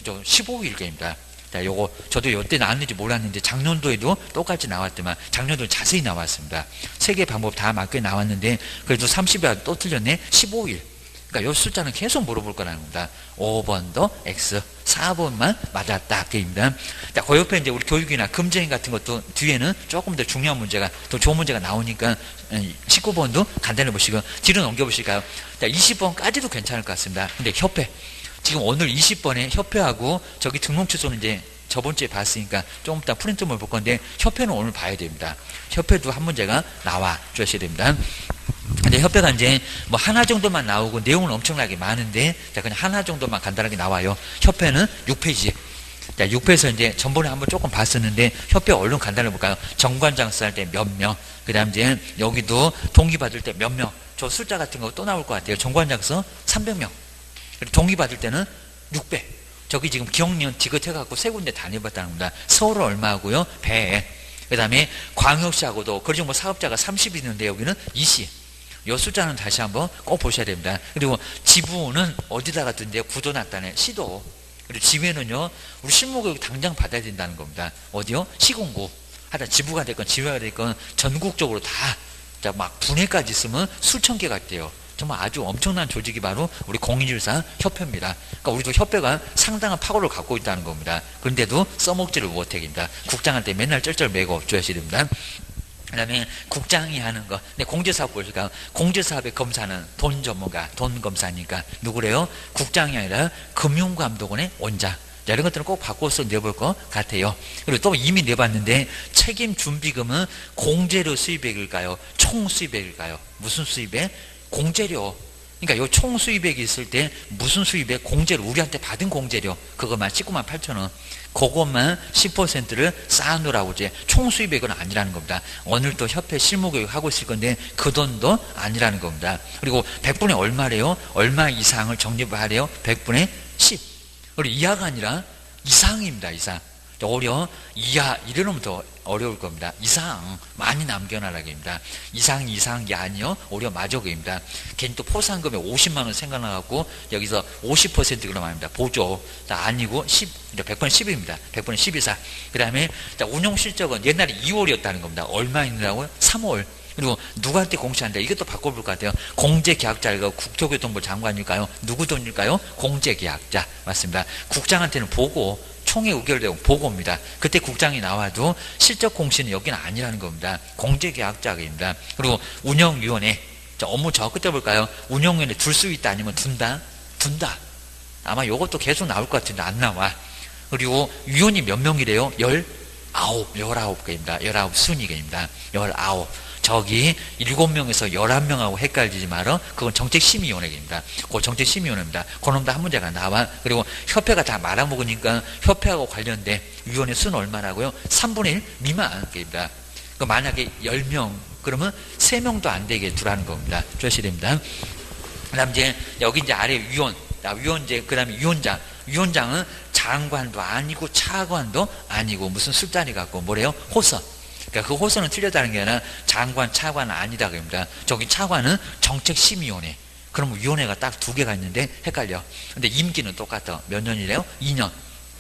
Speaker 1: 15일경입니다. 자, 요거 저도 이때 나왔는지 몰랐는데 작년도에도 똑같이 나왔더만 작년도 자세히 나왔습니다. 세 개 방법 다 맞게 나왔는데 그래도 30일 또 틀렸네. 15일. 그러니까 요 숫자는 계속 물어볼 거라는 겁니다. 5번도 X, 4번만 맞았다. 그입니다. 자, 그 옆에 이제 우리 교육이나 금전인 같은 것도 뒤에는 조금 더 중요한 문제가 더 좋은 문제가 나오니까 19번도 간단히 보시고 뒤로 넘겨보실까요? 자, 20번까지도 괜찮을 것 같습니다. 근데 협회. 지금 오늘 20번에 협회하고 저기 등록 취소는 이제 저번 주에 봤으니까 조금 이따 프린트물 볼 건데 협회는 오늘 봐야 됩니다. 협회도 한 문제가 나와 주셔야 됩니다. 근데 협회가 이제 뭐 하나 정도만 나오고 내용은 엄청나게 많은데 자, 그냥 하나 정도만 간단하게 나와요. 협회는 6페이지. 자, 6배에서 이제 전번에 한번 조금 봤었는데 협회 얼른 간단히 볼까요? 정관장사 할 때 몇 명, 그 다음 이제 여기도 동기 받을 때 몇 명, 저 숫자 같은 거 또 나올 것 같아요. 정관장사 300명, 그리고 동기 받을 때는 6배. 저기 지금 기억년 지긋해갖고 세 군데 다녀봤다는 겁니다. 서울은 얼마고요? 배. 그 다음에 광역시하고도, 그러죠. 뭐 사업자가 30이 있는데 여기는 20. 이 숫자는 다시 한번 꼭 보셔야 됩니다. 그리고 지부는 어디다가 든대요? 구도났다네. 시도. 그리고 지회는요, 우리 실무교육 당장 받아야 된다는 겁니다. 어디요? 시공구. 하여튼 지부가 됐건 지회가 됐건 전국적으로 다, 자, 막 분해까지 있으면 수천 개가 있대요. 정말 아주 엄청난 조직이 바로 우리 공인중개사 협회입니다. 그러니까 우리도 협회가 상당한 파고를 갖고 있다는 겁니다. 그런데도 써먹지를 못해입니다. 국장한테 맨날 쩔쩔 매고 줘야지 됩니다. 그 다음에 국장이 하는 거. 근데 공제사업 보실까요? 공제사업의 검사는 돈 전문가, 돈 검사니까 누구래요? 국장이 아니라 금융감독원의 원장. 자, 이런 것들은 꼭 바꿔서 내볼 것 같아요. 그리고 또 이미 내봤는데 책임 준비금은 공제료 수입액일까요? 총 수입액일까요? 무슨 수입액? 공제료. 그러니까 요 총 수입액이 있을 때 무슨 수입액? 공제료. 우리한테 받은 공제료. 그것만 19만 8천 원. 그것만 10%를 쌓아놓으라고 이제 총 수입액은 아니라는 겁니다. 오늘 또 협회 실무교육 하고 있을 건데 그 돈도 아니라는 겁니다. 그리고 100분의 얼마래요? 얼마 이상을 적립을 하래요? 100분의 10. 그리고 이하가 아니라 이상입니다. 이상. 오히려 이하 이러면 더 어려울 겁니다. 이상 많이 남겨놔라입니다. 이상이 아니요 오히려 마저그입니다. 괜히 또 포상금에 50만 원 생각나갖고 여기서 50% 그럼 합니다. 보조. 자, 아니고 10, 100분의 10입니다. 100분의 10 이상. 그 다음에 운용 실적은 옛날에 2월이었다는 겁니다. 얼마 있느라고요? 3월. 그리고 누구한테 공시한다? 이것도 바꿔볼 것 같아요. 공제계약자가 국토교통부 장관일까요? 누구 돈일까요? 공제계약자. 맞습니다. 국장한테는 보고, 총회 의결되고 보고입니다. 그때 국장이 나와도 실적 공시는 여기는 아니라는 겁니다. 공제계약자입니다. 그리고 운영위원회. 자, 업무 저 끝에 볼까요? 운영위원회 둘 수 있다 아니면 둔다? 둔다. 아마 이것도 계속 나올 것 같은데 안 나와. 그리고 위원이 몇 명이래요? 19개입니다. 19순위입니다. 19. 저기 7명에서 11명하고 헷갈리지 말어. 그건 정책심의위원회입니다. 그 정책심의위원회입니다. 그놈도 한 문제가 나와. 그리고 협회가 다 말아먹으니까 협회하고 관련된 위원회 수는 얼마라고요? 3분의 1 미만입니다. 그 만약에 10명 그러면 3명도 안 되게 두라는 겁니다. 조심해야 됩니다. 그 다음 이제 여기 이제 아래 위원, 그 다음에 위원장. 위원장은 장관도 아니고 차관도 아니고 무슨 술자리 갖고 뭐래요? 호서. 그러니까 그 호서는 틀렸다는 게 아니라 장관, 차관은 아니다 그럽니다. 저기 차관은 정책심의위원회. 그러면 위원회가 딱 2개가 있는데 헷갈려. 근데 임기는 똑같아. 몇 년이래요? 2년.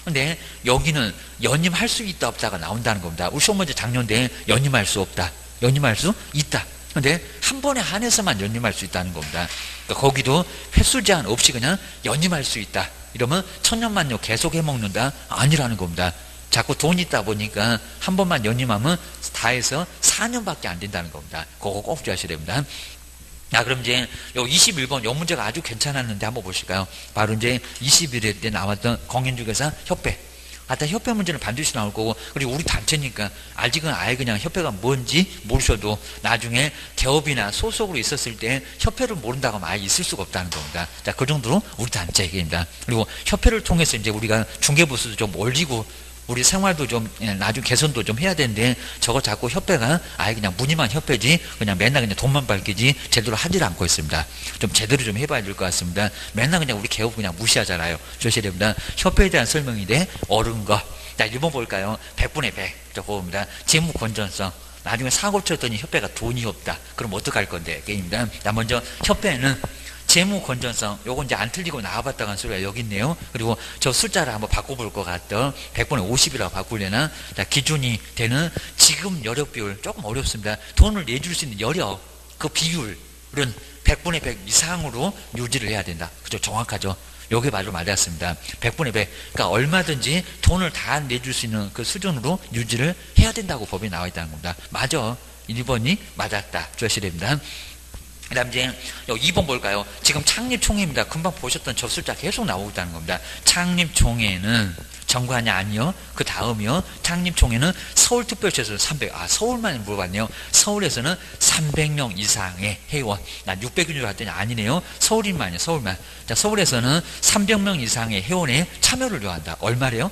Speaker 1: 근데 여기는 연임할 수 있다 없다가 나온다는 겁니다. 우리 시험 문제 작년에 연임할 수 없다. 연임할 수 있다. 근데 한 번에 한해서만 연임할 수 있다는 겁니다. 그러니까 거기도 횟수 제한 없이 그냥 연임할 수 있다. 이러면 천년만년 계속 해먹는다? 아니라는 겁니다. 자꾸 돈 있다 보니까 한 번만 연임하면 다 해서 4년밖에 안 된다는 겁니다. 그거 꼭 주의하셔야 됩니다. 자, 그럼 이제 요 21번 요 문제가 아주 괜찮았는데 한번 보실까요? 바로 이제 21회 때 나왔던 공인중개사 협회. 하여튼 협회 문제는 반드시 나올 거고, 그리고 우리 단체니까 아직은 아예 그냥 협회가 뭔지 모르셔도 나중에 개업이나 소속으로 있었을 때 협회를 모른다고 하면 아예 있을 수가 없다는 겁니다. 자, 그 정도로 우리 단체 얘기입니다. 그리고 협회를 통해서 이제 우리가 중개부수도 좀 올리고 우리 생활도 좀 나중에 개선도 좀 해야 되는데 저거 자꾸 협회가 아예 그냥 무늬만 협회지 그냥 맨날 그냥 돈만 밝히지 제대로 하질 않고 있습니다. 좀 제대로 좀 해봐야 될 것 같습니다. 맨날 그냥 우리 개업 그냥 무시하잖아요. 조심해야 됩니다. 협회에 대한 설명인데 옳은 거. 자, 1번 볼까요? 100분의 100. 저 그겁니다. 재무 건전성. 나중에 사고 쳤더니 협회가 돈이 없다. 그럼 어떡할 건데? 게임입니다. 자, 먼저 협회는 재무 건전성, 요건 이제 안 틀리고 나와봤다고 한 소리가 여기 있네요. 그리고 저 숫자를 한번 바꿔볼 것 같더 100분의 50이라고 바꾸려나? 자, 기준이 되는 지금 여력 비율, 조금 어렵습니다. 돈을 내줄 수 있는 여력, 그 비율은 100분의 100 이상으로 유지를 해야 된다. 그죠? 정확하죠? 요게 바로 맞았습니다. 100분의 100. 그러니까 얼마든지 돈을 다 내줄 수 있는 그 수준으로 유지를 해야 된다고 법에 나와 있다는 겁니다. 맞아. 1번이 맞았다. 주셔야 됩니다. 그 다음 이제 2번 볼까요? 지금 창립총회입니다. 금방 보셨던 저 숫자 계속 나오고 있다는 겁니다. 창립총회는 정관이 아니요. 그 다음이요. 창립총회는 서울특별시에서 300, 서울만 물어봤네요. 서울에서는 300명 이상의 회원. 난 600인 줄 알았더니 아니네요. 서울인만이요. 서울만. 자, 서울에서는 300명 이상의 회원에 참여를 요한다. 얼마래요?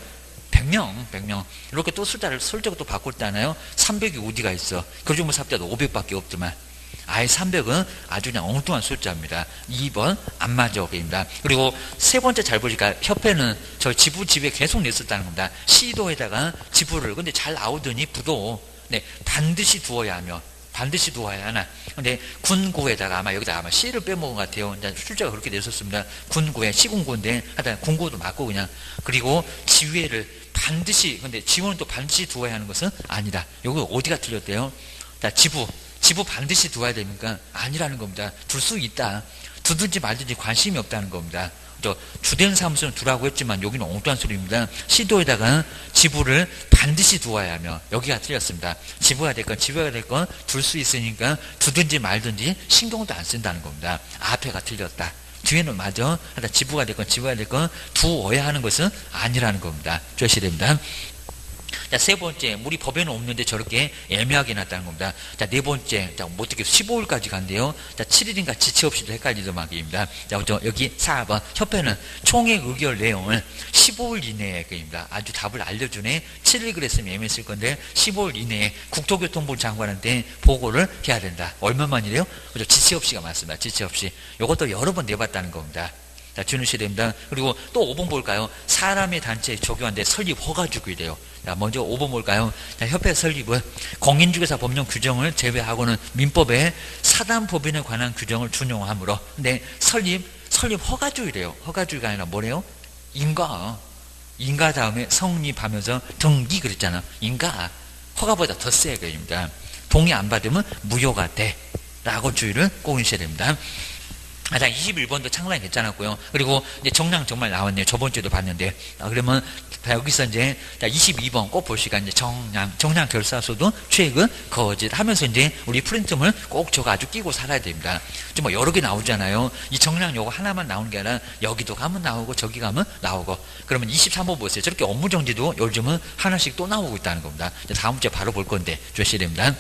Speaker 1: 100명. 이렇게 또 숫자를 설정을 또 바꿀 때 하나요? 300이 어디가 있어? 그중에 삽자도 500밖에 없지만. 아예 300은 아주 그냥 엉뚱한 숫자입니다. 2번 안 맞아 게임입니다. 그리고 세 번째 잘 보니까 협회는 저 지부 집에 계속 냈었다는 겁니다. 시도에다가 지부를 근데 잘 나오더니 부도 네 반드시 두어야 하며 반드시 두어야 하나. 근데 군고에다가 아마 여기다 아마 시를 빼먹은 것 같아요. 이제 출제가 그렇게 냈었습니다. 군고에 시군고인데 하여튼 군고도 맞고 그냥 그리고 지회를 반드시 근데 지원은 또 반드시 두어야 하는 것은 아니다. 여기 어디가 틀렸대요? 자 지부 반드시 두어야 됩니까? 아니라는 겁니다. 둘 수 있다. 두든지 말든지 관심이 없다는 겁니다. 주된 사무소는 두라고 했지만 여기는 엉뚱한 소리입니다. 시도에다가 지부를 반드시 두어야 하며 여기가 틀렸습니다. 지부가 됐건 지부가 됐건 둘 수 있으니까 두든지 말든지 신경도 안 쓴다는 겁니다. 앞에가 틀렸다. 뒤에는 맞아. 하다 지부가 됐건 지부가 됐건 두어야 하는 것은 아니라는 겁니다. 주셔야 됩니다. 자, 세 번째, 우리 법에는 없는데 저렇게 애매하게 났다는 겁니다. 자, 네 번째, 자, 뭐 어떻게 15일까지 간대요. 자, 7일인가 지체 없이도 헷갈리던 말입니다. 자, 여기 4번, 협회는 총회 의결 내용을 15일 이내에, 그입니다. 아주 답을 알려주네. 7일 그랬으면 애매했을 건데, 15일 이내에 국토교통부 장관한테 보고를 해야 된다. 얼마만이래요? 그죠? 지체 없이가 맞습니다. 지체 없이. 이것도 여러 번 내봤다는 겁니다. 자, 준우셔야 됩니다. 그리고 또 5번 볼까요? 사람의 단체에 적용한데 설립 허가주기래요. 자, 먼저 5번 볼까요? 자, 협회 설립은 공인중개사 법령 규정을 제외하고는 민법에 사단법인에 관한 규정을 준용하므로 근데 설립 허가주의래요. 허가주의가 아니라 뭐래요? 인가 다음에 성립하면서 등기 그랬잖아. 인가 허가보다 더 세 거입니다. 동의 안 받으면 무효가 돼 라고 주의를 꼭 해주셔야 됩니다. 자, 21번도 창란이 괜찮았고요. 그리고 이제 정량 정말 나왔네요. 저번 주에도 봤는데. 그러면 여기서 이제 22번 꼭 볼 시간 이제 정량 결사소도 최근 거짓 하면서 이제 우리 프린트물 꼭 저거 아주 끼고 살아야 됩니다. 좀 뭐 여러 개 나오잖아요. 이 정량 요거 하나만 나오는 게 아니라 여기도 가면 나오고 저기 가면 나오고. 그러면 23번 보세요. 저렇게 업무 정지도 요즘은 하나씩 또 나오고 있다는 겁니다. 다음 주에 바로 볼 건데 주셔야 됩니다.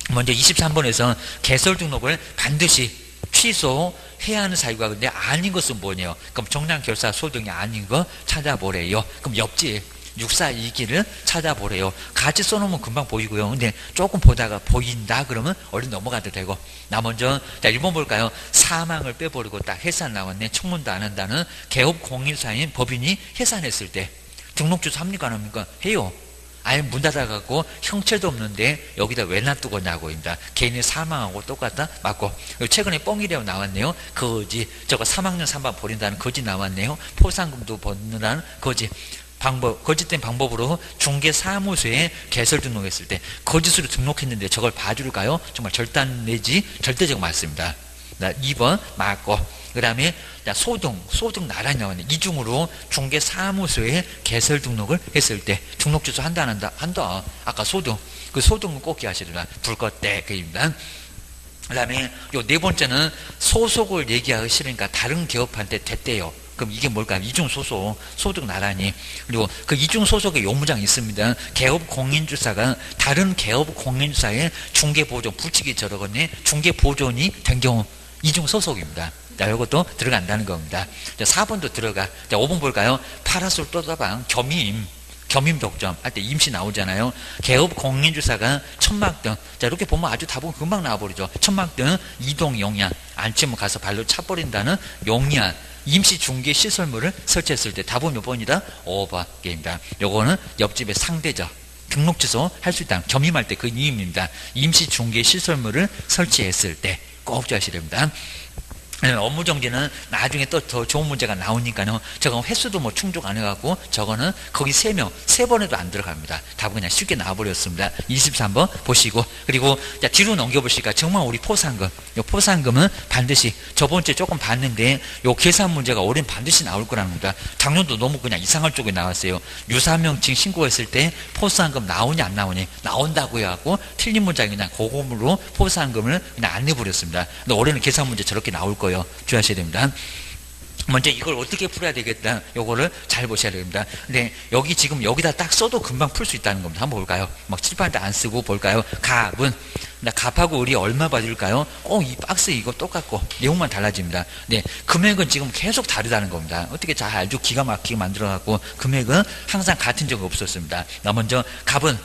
Speaker 1: 먼저 23번에서 개설 등록을 반드시 취소해야 하는 사유가 근데 아닌 것은 뭐냐요? 그럼 정량 결사 소등이 아닌 거 찾아보래요. 그럼 옆집 642기를 찾아보래요. 같이 써놓으면 금방 보이고요. 근데 조금 보다가 보인다 그러면 얼른 넘어가도 되고. 나 먼저 자 1번 볼까요? 사망을 빼버리고 딱 해산 나왔네. 청문도 안 한다는 개업 공인사인 법인이 해산했을 때 등록주소 합니까 안 합니까? 해요. 아예 문 닫아갖고 형체도 없는데 여기다 왜 놔두고냐고입니다. 개인이 사망하고 똑같다? 맞고. 최근에 뻥이라고 나왔네요. 거지. 저거 3학년 3반 버린다는 거지 나왔네요. 포상금도 벗는다는 거지. 거짓된 방법으로 중개사무소에 개설 등록했을 때 거짓으로 등록했는데 저걸 봐줄까요? 정말 절단 내지 절대적 맞습니다. 2번 맞고. 그 다음에 소등 나란히 나왔네. 이중으로 중개사무소에 개설 등록을 했을 때 등록주소 한다 안 한다? 한다. 아까 소등. 그 소등은 꼭 기하시더라. 불것 때 그입니다. 그 다음에 요 네 번째는 소속을 얘기하기 싫으니까 다른 기업한테 됐대요. 그럼 이게 뭘까요? 이중소속, 소득 나란히. 그리고 그 이중소속의 요무장이 있습니다. 개업 공인주사가 다른 개업 공인주사의 중개보존, 부칙이 저러겠네. 중개보존이 된 경우 이중소속입니다. 자, 이것도 들어간다는 겁니다. 자, 4번도 들어가. 자, 5번 볼까요? 파라솔 또다방, 겸임 독점 할 때 임시 나오잖아요. 개업 공인주사가 천막 등. 자, 이렇게 보면 아주 답은 금방 나와버리죠. 천막 등 이동 용량. 안 치면 가서 발로 차버린다는 용량. 임시 중개 시설물을 설치했을 때 답은 몇 번이다? 5번입니다. 요거는 옆집의 상대적. 등록 취소 할 수 있다. 겸임할 때 그 이임입니다. 임시 중개 시설물을 설치했을 때 꼭 주셔야 됩니다. 업무 정지는 나중에 또 더 좋은 문제가 나오니까요. 저거 횟수도 뭐 충족 안 해갖고 저거는 거기 3명, 3번에도 안 들어갑니다. 답은 그냥 쉽게 나와버렸습니다. 23번 보시고. 그리고 자, 뒤로 넘겨보시니까 정말 우리 포상금. 요 포상금은 반드시 저번 주에 조금 봤는데 요 계산 문제가 올해는 반드시 나올 거라는 겁니다. 작년도 너무 그냥 이상할 쪽에 나왔어요. 유사명칭 신고했을 때 포상금 나오냐 안 나오냐 나온다고 해갖고 틀린 문장이 그냥 고금으로 포상금을 그냥 안 내버렸습니다. 근데 올해는 계산 문제 저렇게 나올 거예요. 주의하셔야 됩니다. 먼저 이걸 어떻게 풀어야 되겠다. 요거를 잘 보셔야 됩니다. 근데 여기 지금 여기다 딱 써도 금방 풀 수 있다는 겁니다. 한번 볼까요? 막 칠판도 안 쓰고 볼까요? 갑은 갑하고 을이 얼마 받을까요? 이 박스 이거 똑같고 내용만 달라집니다. 네, 금액은 지금 계속 다르다는 겁니다. 어떻게 잘 알죠? 기가 막히게 만들어갖고 금액은 항상 같은 적이 없었습니다. 먼저 갑은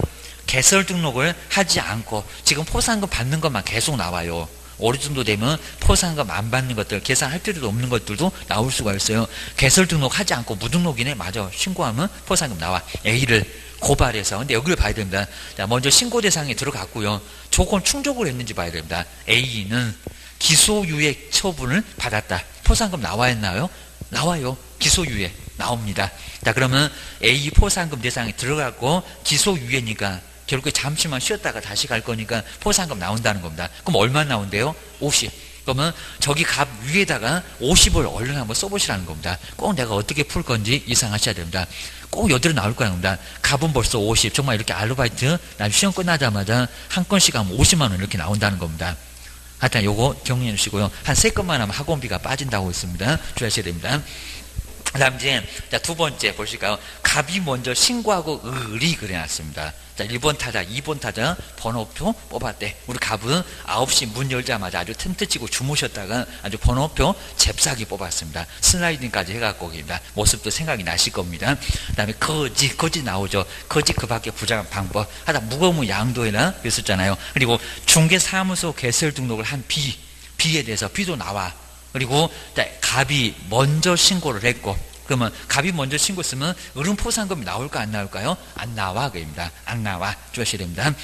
Speaker 1: 개설 등록을 하지 않고 지금 포상금 받는 것만 계속 나와요. 어느 정도 되면 포상금 안 받는 것들, 계산할 필요도 없는 것들도 나올 수가 있어요. 개설 등록하지 않고 무등록이네. 맞아. 신고하면 포상금 나와. A를 고발해서. 근데 여기를 봐야 됩니다. 자, 먼저 신고 대상에 들어갔고요. 조건 충족을 했는지 봐야 됩니다. A는 기소유예 처분을 받았다. 포상금 나와 있나요? 나와요. 기소유예 나옵니다. 자, 그러면 A 포상금 대상에 들어갔고 기소유예니까 결국에 잠시만 쉬었다가 다시 갈 거니까 포상금 나온다는 겁니다. 그럼 얼마 나온대요? 50. 그러면 저기 갑 위에다가 50을 얼른 한번 써보시라는 겁니다. 꼭 내가 어떻게 풀 건지 이상하셔야 됩니다. 꼭 여드름 나올 거라는 겁니다. 갑은 벌써 50. 정말 이렇게 아르바이트 나중에 시험 끝나자마자 한 건씩 하면 50만 원 이렇게 나온다는 겁니다. 하여튼 요거 경험해 주시고요. 한 3건만 하면 학원비가 빠진다고 했습니다. 주의하셔야 됩니다. 그 다음 이제 두 번째 보실까요? 갑이 먼저 신고하고 을이 그래놨습니다. 자, 1번 타자, 2번 타자 번호표 뽑았대. 우리 갑은 9시 문 열자마자 아주 텐트 치고 주무셨다가 아주 번호표 잽싸게 뽑았습니다. 슬라이딩까지 해갖고 입니다. 모습도 생각이 나실 겁니다. 그 다음에 거지 나오죠. 거지 그 밖에 부정한 방법. 하다 무거우면 양도해라 그랬었잖아요. 그리고 중개사무소 개설 등록을 한 B에 대해서 B도 나와. 그리고 갑이 먼저 신고를 했고, 그러면 갑이 먼저 신고했으면 을은 포상금이 나올까 안 나올까요? 안 나와 그입니다. 안 나와. 주셔야 됩니다.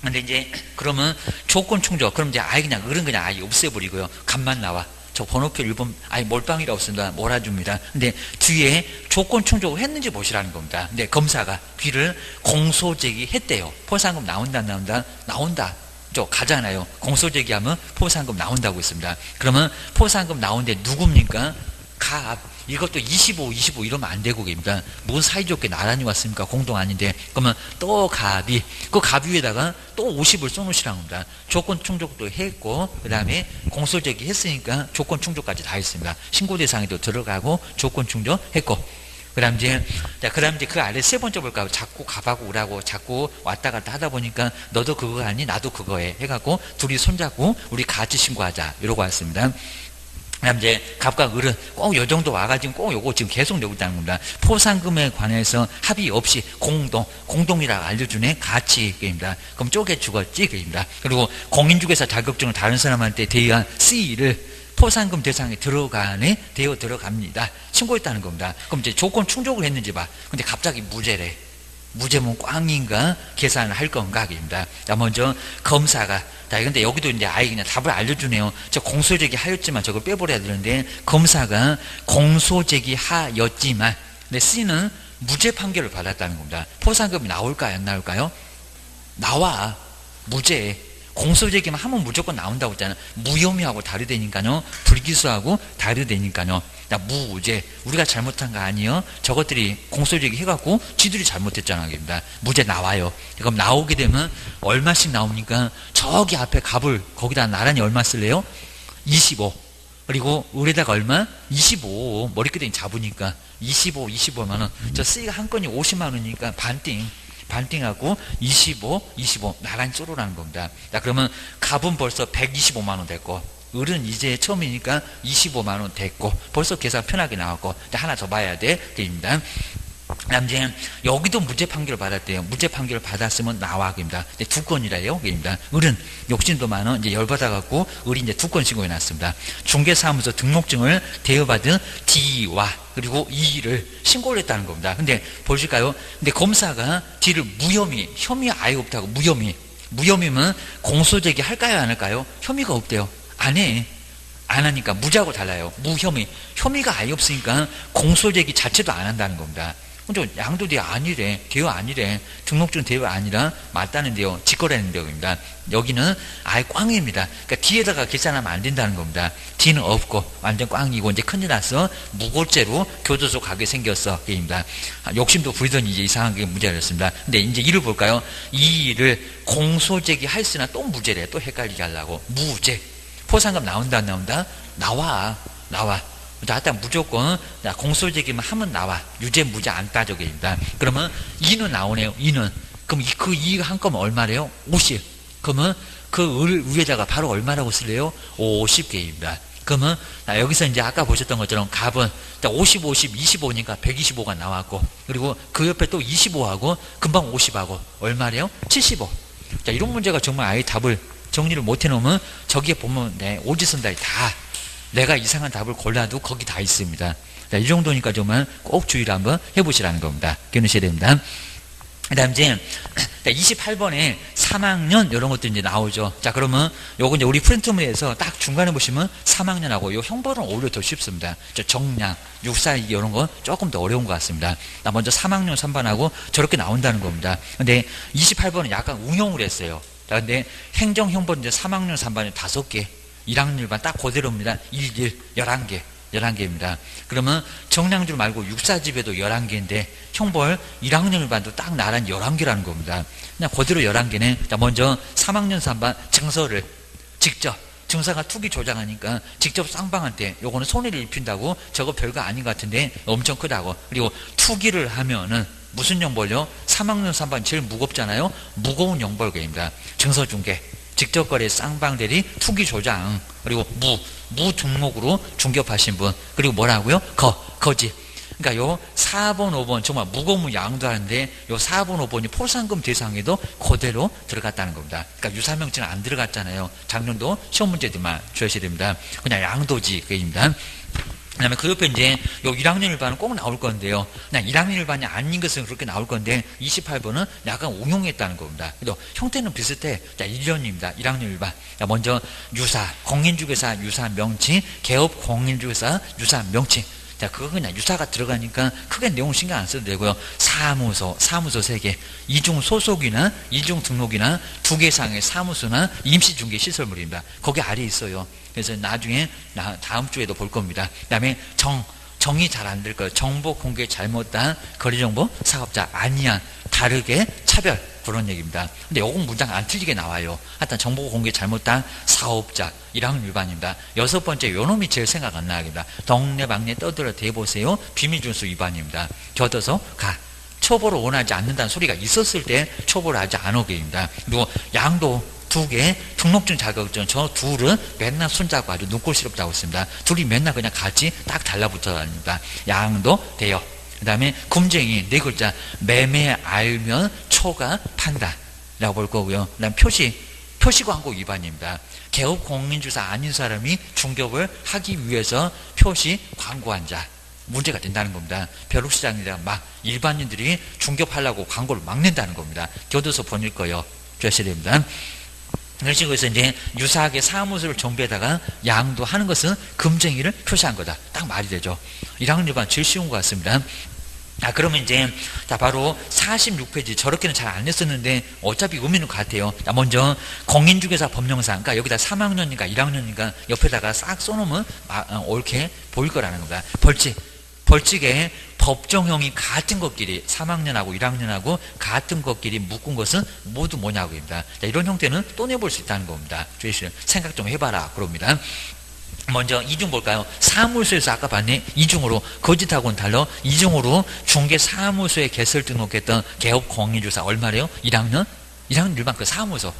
Speaker 1: 근데 이제 그러면 조건 충족. 그럼 이제 그냥 을은 그냥 아예 없애버리고요. 갑만 나와. 저 번호표 1번 아예 몰빵이라고 씁니다. 몰아줍니다. 근데 뒤에 조건 충족을 했는지 보시라는 겁니다. 근데 검사가 B를 공소 제기했대요. 포상금 나온다 안 나온다? 나온다. 가잖아요. 공소제기하면 포상금 나온다고 있습니다. 그러면 포상금 나오는데 누굽니까? 갑. 이것도 25 이러면 안 되고 입니다. 뭔 사이좋게 나란히 왔습니까? 공동 아닌데. 그러면 또 갑이 그 갑 위에다가 또 50을 써놓으시라는 겁니다. 조건 충족도 했고 그 다음에 공소제기 했으니까 조건 충족까지 다 했습니다. 신고 대상에도 들어가고 조건 충족했고 그 다음 이제 그 아래 세 번째 볼까요? 자꾸 갑하고 을하고 자꾸 왔다 갔다 하다 보니까 너도 그거 아니? 나도 그거해. 해갖고 둘이 손잡고 우리 같이 신고하자. 이러고 왔습니다. 그 다음 이제 갑과 을은 꼭 요 정도 와가지고 꼭 요거 지금 계속 내고 있다는 겁니다. 포상금에 관해서 합의 없이 공동이라고 알려주네. 같이 게임이다. 그럼 쪼개 죽었지 게임이다. 그리고 공인중개사 자격증을 다른 사람한테 대여한 C를 포상금 대상에 들어갑니다. 신고했다는 겁니다. 그럼 이제 조건 충족을 했는지 봐. 근데 갑자기 무죄래. 무죄면 꽝인가 계산을 할 건가 입니다. 자, 먼저 검사가 근데 여기도 이제 아예 그냥 답을 알려주네요. 저 공소제기 하였지만 저걸 빼버려야 되는데 검사가 공소제기 하였지만 근데 C는 무죄 판결을 받았다는 겁니다. 포상금이 나올까요? 안 나올까요? 나와. 무죄. 공소제기만 하면 무조건 나온다고 했잖아요. 무혐의하고 다르다니까요. 불기소하고 다르다니까요. 무죄. 우리가 잘못한 거 아니에요. 저것들이 공소제기 해갖고 지들이 잘못했잖아요. 무죄 나와요. 그럼 나오게 되면 얼마씩 나옵니까? 저기 앞에 갑을 거기다 나란히 얼마 쓸래요? 25. 그리고 을에다가 얼마? 25. 머리끄댕이 잡으니까 25만 원. 저 C가 한 건이 50만 원이니까 반띵하고 25 나란히 쏘르라는 겁니다. 자, 그러면 갑은 벌써 125만 원 됐고 을은 이제 처음이니까 25만 원 됐고 벌써 계산 편하게 나왔고 하나 더 봐야 돼. 입니다. 그다음 이제 여기도 무죄 판결을 받았대요. 무죄 판결을 받았으면 나와 입니다. 2건이래요. 입니다. 을은 욕심도 많아 이제 열받아갖고 을이 이제 2건 신고해놨습니다. 중개사무소 등록증을 대여받은 D와 그리고 E를 신고를 했다는 겁니다. 근데 보실까요? 근데 검사가 D를 혐의 아예 없다고 무혐의면 공소제기 할까요? 안 할까요? 혐의가 없대요. 안 해. 안 하니까 무죄하고 달라요. 혐의가 아예 없으니까 공소제기 자체도 안 한다는 겁니다. 근데 양도 대여 아니래. 등록증 대여 아니라 맞다는데요. 직거래하는데요. 여기는 아예 꽝입니다. 그러니까 D에다가 계산하면 안 된다는 겁니다. D는 없고 완전 꽝이고 이제 큰일 났어. 무고죄로 교도소 가게 생겼어. 게임입니다. 욕심도 부리더니 이제 이상하게 무죄가 됐습니다. 근데 이제 이를 볼까요? 이 일을 공소제기 했으나 또 무죄래. 또 헷갈리게 하려고. 무죄. 포상금 나온다 안 나온다? 나와. 하여튼 무조건 공소제기만 하면 나와. 유죄 무죄 안 따져입니다. 그러면 2는 나오네요. 2는. 그럼 그 2가 한꺼번에 얼마래요? 50. 그러면 그 을 위에다가 바로 얼마라고 쓸래요? 50개입니다. 그러면 여기서 이제 아까 보셨던 것처럼 값은 50, 50, 25니까 125가 나왔고, 그리고 그 옆에 또 25하고 금방 50하고 얼마래요? 75. 자, 이런 문제가 정말 아예 답을 정리를 못 해놓으면 저기에 보면 오지선다에 다 내가 이상한 답을 골라도 거기 다 있습니다. 자, 이 정도니까 정말 꼭 주의를 한번 해보시라는 겁니다. 기억하셔야 됩니다. 그 다음 이제 28번에 3학년 이런 것도 이제 나오죠. 자, 그러면 요거 이제 우리 프린트문에서 딱 중간에 보시면 3학년하고 요 형벌은 오히려 더 쉽습니다. 저 정량, 육사 이런 거 조금 더 어려운 것 같습니다. 먼저 3학년 3반하고 저렇게 나온다는 겁니다. 근데 28번은 약간 응용을 했어요. 자, 근데 행정 형벌은 이제 3학년 3반에 5개, 1학년 1반 딱 그대로입니다. 1, 1, 11개. 11개입니다. 그러면 정량줄 말고 육사집에도 11개인데 형벌 1학년 1반도 딱 나란히 11개라는 겁니다. 그냥 그대로 11개네. 자, 먼저 3학년 3반 증서를 직접, 증서가 투기 조장하니까 직접 쌍방한테 요거는 손해를 입힌다고 저거 별거 아닌 것 같은데 엄청 크다고. 그리고 투기를 하면은 무슨 형벌요? 3학년 3반 제일 무겁잖아요. 무거운 형벌계입니다. 증서 중개, 직접 거래 쌍방대리 투기 조장, 그리고 무등록으로 중개업하신 분, 그리고 뭐라고요? 거짓. 그러니까 요 4번, 5번 정말 무거운 양도 하는데 요 4번, 5번이 포상금 대상에도 그대로 들어갔다는 겁니다. 그러니까 유사명칭은 안 들어갔잖아요. 작년도 시험 문제들만 주셔야 됩니다. 그냥 양도지 그입니다. 그 다음에 그 옆에 이제 요 1학년 1반은 꼭 나올 건데요. 그냥 1학년 1반이 아닌 것은 그렇게 나올 건데 28번은 약간 응용했다는 겁니다. 그래도 형태는 비슷해. 자, 1년입니다. 1학년 1반. 자, 먼저 유사, 공인중개사 유사 명칭, 개업 공인중개사 유사 명칭. 자, 그거 그냥 유사가 들어가니까 크게 내용 신경 안 써도 되고요. 사무소 3개, 이중 소속이나 이중 등록이나 2개 이상의 사무소나 임시중개 시설물입니다. 거기 아래에 있어요. 그래서 나중에 다음 주에도 볼 겁니다. 그 다음에 정이 잘 안 될 거예요. 정보 공개 잘못한 거래정보 사업자 아니한 다르게 차별 그런 얘기입니다. 근데 요건 문장 안 틀리게 나와요. 하여튼 정보 공개 잘못한 사업자 1학년 위반입니다. 6번째 요놈이 제일 생각 안 나겠다. 동네방네 떠들어 대보세요. 비밀준수 위반입니다. 곁어서 가. 처벌을 원하지 않는다는 소리가 있었을 때 처벌을 하지 않으게입니다. 그리고 양도 2개, 등록증 자격증 저 둘은 맨날 손잡고 아주 눈꼴시럽다고 했습니다. 둘이 맨날 그냥 같이 딱 달라붙어 다닙니다. 양도 돼요. 그 다음에 금쟁이 4글자 매매 알면 초과 판다라고 볼 거고요. 그 다음 표시광고 위반입니다. 개업 공인주사 아닌 사람이 중개업을 하기 위해서 표시 광고한 자 문제가 된다는 겁니다. 벼룩시장이라 막 일반인들이 중개업하려고 광고를 막 낸다는 겁니다. 교도소 보낼 거예요. 주셔야 됩니다. 이런 식으로 해서 이제 유사하게 사무소를 정비에다가 양도하는 것은 금쟁이를 표시한 거다. 딱 말이 되죠. 1학년 일반 제일 쉬운 것 같습니다. 그러면 이제 바로 46페이지 저렇게는 잘 안 했었는데 어차피 의미는 같아요. 먼저 공인중개사 법령상, 그러니까 여기다 3학년이니까 1학년이니까 옆에다가 싹 써놓으면 옳게 보일 거라는 겁니다. 벌칙에 법정형이 같은 것끼리 3학년하고 1학년하고 같은 것끼리 묶은 것은 모두 뭐냐고입니다. 이런 형태는 또 내볼 수 있다는 겁니다. 주의실 생각 좀 해봐라 그럽니다. 먼저 이중 볼까요? 사무소에서 아까 봤네. 이중으로 거짓하고는 달라. 이중으로 중개사무소에 개설 등록했던 개업 공인주사 얼마래요? 1학년 1반 그 사무소.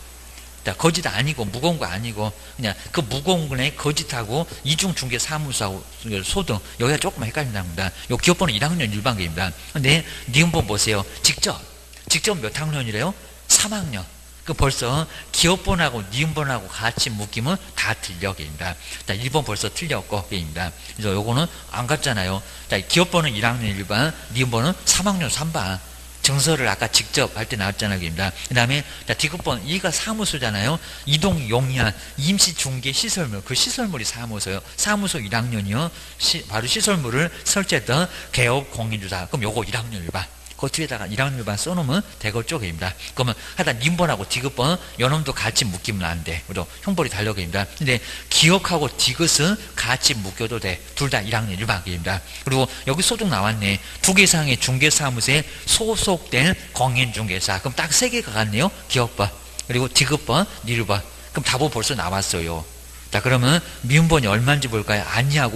Speaker 1: 거짓 아니고 무거운 거 아니고 그냥 그 무거운 거에 거짓하고 이중 중개 사무소하고 소등 여기가 조금 헷갈린답니다. 요 기업번호 1학년 1반계입니다. 근데 니은번 보세요. 직접 몇 학년이래요? 3학년. 그 벌써 기업번호하고 니은번호하고 같이 묶이면 다 틀려입니다. 자, 1번 벌써 틀렸고 입니다. 그래서 요거는 안 같잖아요. 자, 기업번호는 1학년 1반, 니은번호는 3학년 3반. 증서를 아까 직접 할 때 나왔잖아요. 그 다음에 디귿번 2가 사무소잖아요. 이동 용이한 임시중개 시설물, 그 시설물이 사무소요. 사무소 1학년이요. 바로 시설물을 설치했던 개업 공인주사. 그럼 요거 1학년 1반. 그 뒤에다가 1학년 1반 써놓으면 대거 쪽입니다. 그러면 하여튼 님번하고 디귿번 요놈도 같이 묶이면 안 돼. 그리고 형벌이 달려갑니다. 근데 기억하고 디귿은 같이 묶여도 돼. 둘 다 1학년 1반계입니다. 그리고 여기 소득 나왔네. 2개 이상의 중개사무소에 소속된 공인중개사. 그럼 딱 3개가 같네요. 기억번 그리고 디귿번, 니르번. 그럼 답은 벌써 나왔어요. 자, 그러면 미음번이 얼마인지 볼까요? 아니하고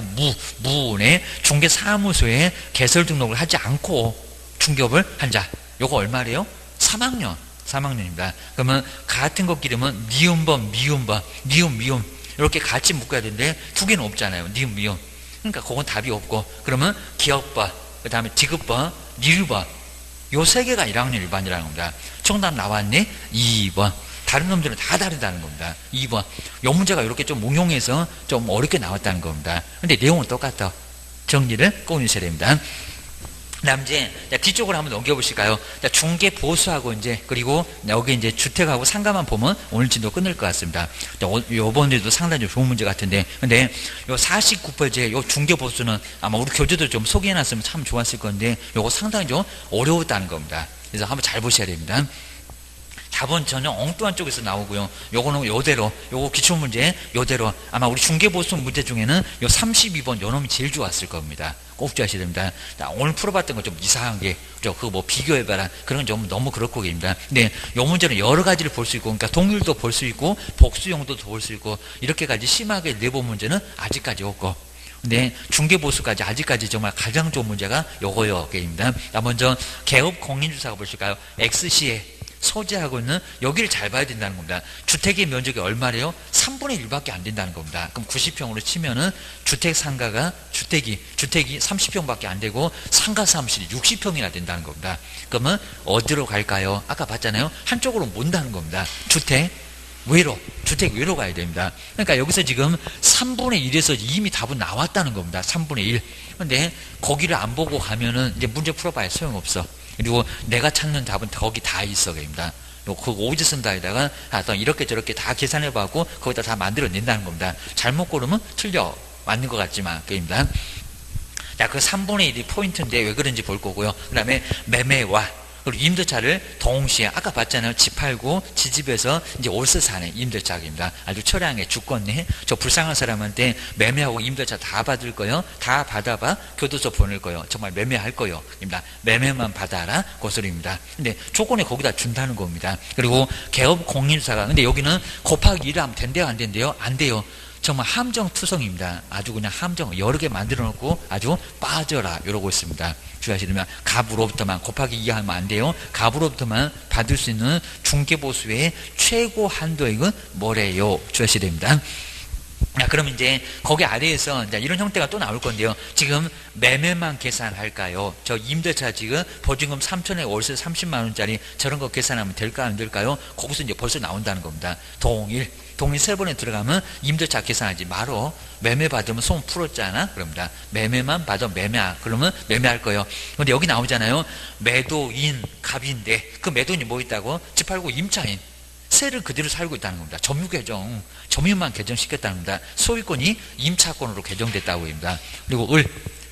Speaker 1: 무운에 중개사무소에 개설 등록을 하지 않고 중개업을 한 자. 요거 얼마래요? 3학년입니다. 그러면 같은 것끼리면 미음번, 미음 이렇게 같이 묶어야 되는데 두 개는 없잖아요. 미음. 그러니까 그건 답이 없고, 그러면 기업번, 그 다음에 디귿번, 니르번, 요 세 개가 1학년 일반이라는 겁니다. 정답 나왔네? 2번. 다른 놈들은 다 다르다는 겁니다. 2번. 요 문제가 이렇게 좀 응용해서 좀 어렵게 나왔다는 겁니다. 근데 내용은 똑같다. 정리를 꼭 해주셔야 됩니다. 다음 이제 뒤쪽으로 한번 넘겨보실까요? 중개 보수하고 이제 그리고 여기 이제 주택하고 상가만 보면 오늘 진도 끝날 것 같습니다. 요번에도 상당히 좋은 문제 같은데, 근데 요 49페이지에 요 중개 보수는 아마 우리 교재도 좀 소개해놨으면 참 좋았을 건데 요거 상당히 좀 어려웠다는 겁니다. 그래서 한번 잘 보셔야 됩니다. 답은 전혀 엉뚱한 쪽에서 나오고요. 요거는 요대로, 요거 기출문제 요대로, 아마 우리 중개보수 문제 중에는 요 32번 요 놈이 제일 좋았을 겁니다. 꼭 주셔야 됩니다. 오늘 풀어봤던 거 좀 이상한 게, 그거 뭐 비교해봐라. 그런 건 좀 너무 그렇고 입니다. 근데 요 문제는 여러 가지를 볼 수 있고, 그러니까 동률도 볼 수 있고, 복수용도도 볼 수 있고, 이렇게까지 심하게 내본 문제는 아직까지 없고, 근데 중개보수까지 아직까지 정말 가장 좋은 문제가 요거입니다. 먼저 개업 공인주사가 보실까요? XC에 소재하고 있는 여기를 잘 봐야 된다는 겁니다. 주택의 면적이 얼마래요? 3분의 1밖에 안 된다는 겁니다. 그럼 90평으로 치면은 주택 상가가 주택이 30평밖에 안 되고 상가 사무실이 60평이나 된다는 겁니다. 그러면 어디로 갈까요? 아까 봤잖아요. 한쪽으로 못다는 겁니다. 주택 외로 가야 됩니다. 그러니까 여기서 지금 3분의 1에서 이미 답은 나왔다는 겁니다. 3분의 1. 근데 거기를 안 보고 가면은 이제 문제 풀어봐야 소용없어. 그리고 내가 찾는 답은 거기 다 있어, 그입니다. 그 오지선다에다가 이렇게 저렇게 다 계산해봐고 거기다 다 만들어낸다는 겁니다. 잘못 고르면 틀려. 맞는 것 같지만, 그입니다. 자, 그 3분의 1이 포인트인데 왜 그런지 볼 거고요. 그 다음에 매매와 그리고 임대차를 동시에 아까 봤잖아요. 집 팔고 지집에서 이제 올세 사네 임대차입니다. 아주 처량해 죽겠네. 저 불쌍한 사람한테 매매하고 임대차 다 받을 거요. 다 받아봐 교도소 보낼 거요. 정말 매매할 거요. 입니다. 매매만 받아라 그 소리입니다. 근데 조건에 거기다 준다는 겁니다. 그리고 개업 공인사가 근데 여기는 곱하기 1을 하면 된대요 안 된대요? 안 돼요. 정말 함정투성입니다. 아주 그냥 함정 여러 개 만들어 놓고 아주 빠져라 이러고 있습니다. 주의하시려면 갑으로부터만 곱하기 2 하면 안 돼요. 갑으로부터만 받을 수 있는 중개보수의 최고 한도액은 뭐래요? 주의하셔야 됩니다. 그럼 이제 거기 아래에서 이제 이런 형태가 또 나올 건데요. 지금 매매만 계산할까요? 저 임대차 지금 보증금 3천에 월세 30만 원짜리 저런 거 계산하면 될까요? 안 될까요? 거기서 이제 벌써 나온다는 겁니다. 동일 세 번에 들어가면 임대차 계산하지 말어. 매매 받으면 손 풀었잖아. 그럽니다. 매매만 받아 그러면 매매할 거예요. 근데 여기 나오잖아요. 매도인 갑인데 그 매도인이 뭐 있다고? 집 팔고 임차인. 세를 그대로 살고 있다는 겁니다. 점유 개정, 점유만 개정시켰다는 겁니다. 소유권이 임차권으로 개정됐다고 합니다. 그리고